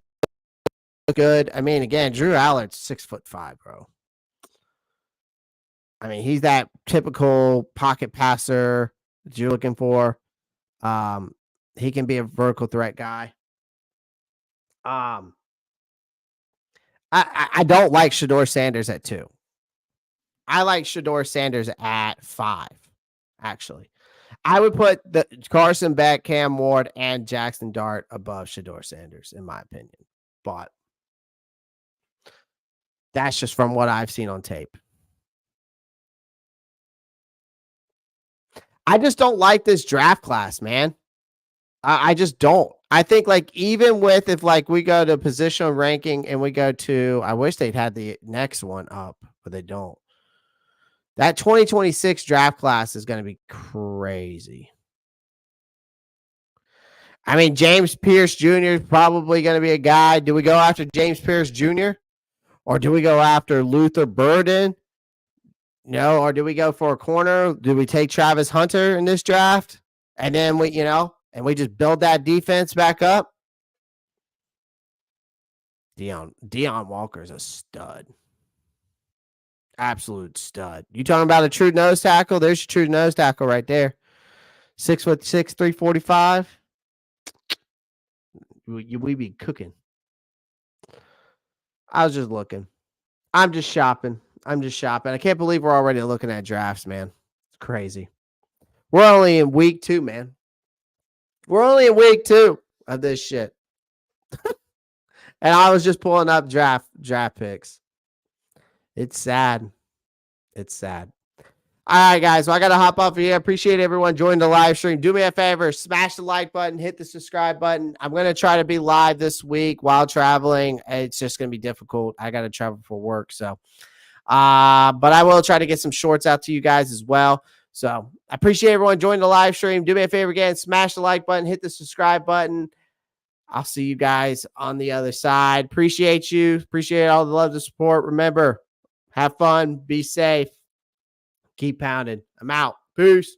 S1: Good. I mean, again, Drew Allard's 6'5", bro. I mean, he's that typical pocket passer that you're looking for. He can be a vertical threat guy. I don't like Shedeur Sanders at 2. I like Shedeur Sanders at 5, actually. I would put the Carson Beck, Cam Ward, and Jackson Dart above Shedeur Sanders, in my opinion. But that's just from what I've seen on tape. I just don't like this draft class, man. I just don't. I think like even with if like we go to positional ranking and we go to, I wish they'd had the next one up, but they don't. That 2026 draft class is going to be crazy. I mean, James Pierce Jr. is probably going to be a guy. Do we go after James Pierce Jr. or do we go after Luther Burden? No, or do we go for a corner? Do we take Travis Hunter in this draft? And then we, and we just build that defense back up? Deion Walker's a stud. Absolute stud. You talking about a true nose tackle? There's your true nose tackle right there. 6'6", 345. We be cooking. I was just looking. I'm just shopping. I can't believe we're already looking at drafts, man. It's crazy. We're only in week 2, man. We're only in week 2 of this shit. And I was just pulling up draft picks. It's sad. It's sad. All right, guys. Well, I got to hop off here. Appreciate everyone joining the live stream. Do me a favor. Smash the like button. Hit the subscribe button. I'm going to try to be live this week while traveling. It's just going to be difficult. I got to travel for work. So, but I will try to get some shorts out to you guys as well. So I appreciate everyone joining the live stream. Do me a favor again. Smash the like button. Hit the subscribe button. I'll see you guys on the other side. Appreciate you. Appreciate all the love, the support. Remember, have fun. Be safe. Keep pounding. I'm out. Peace.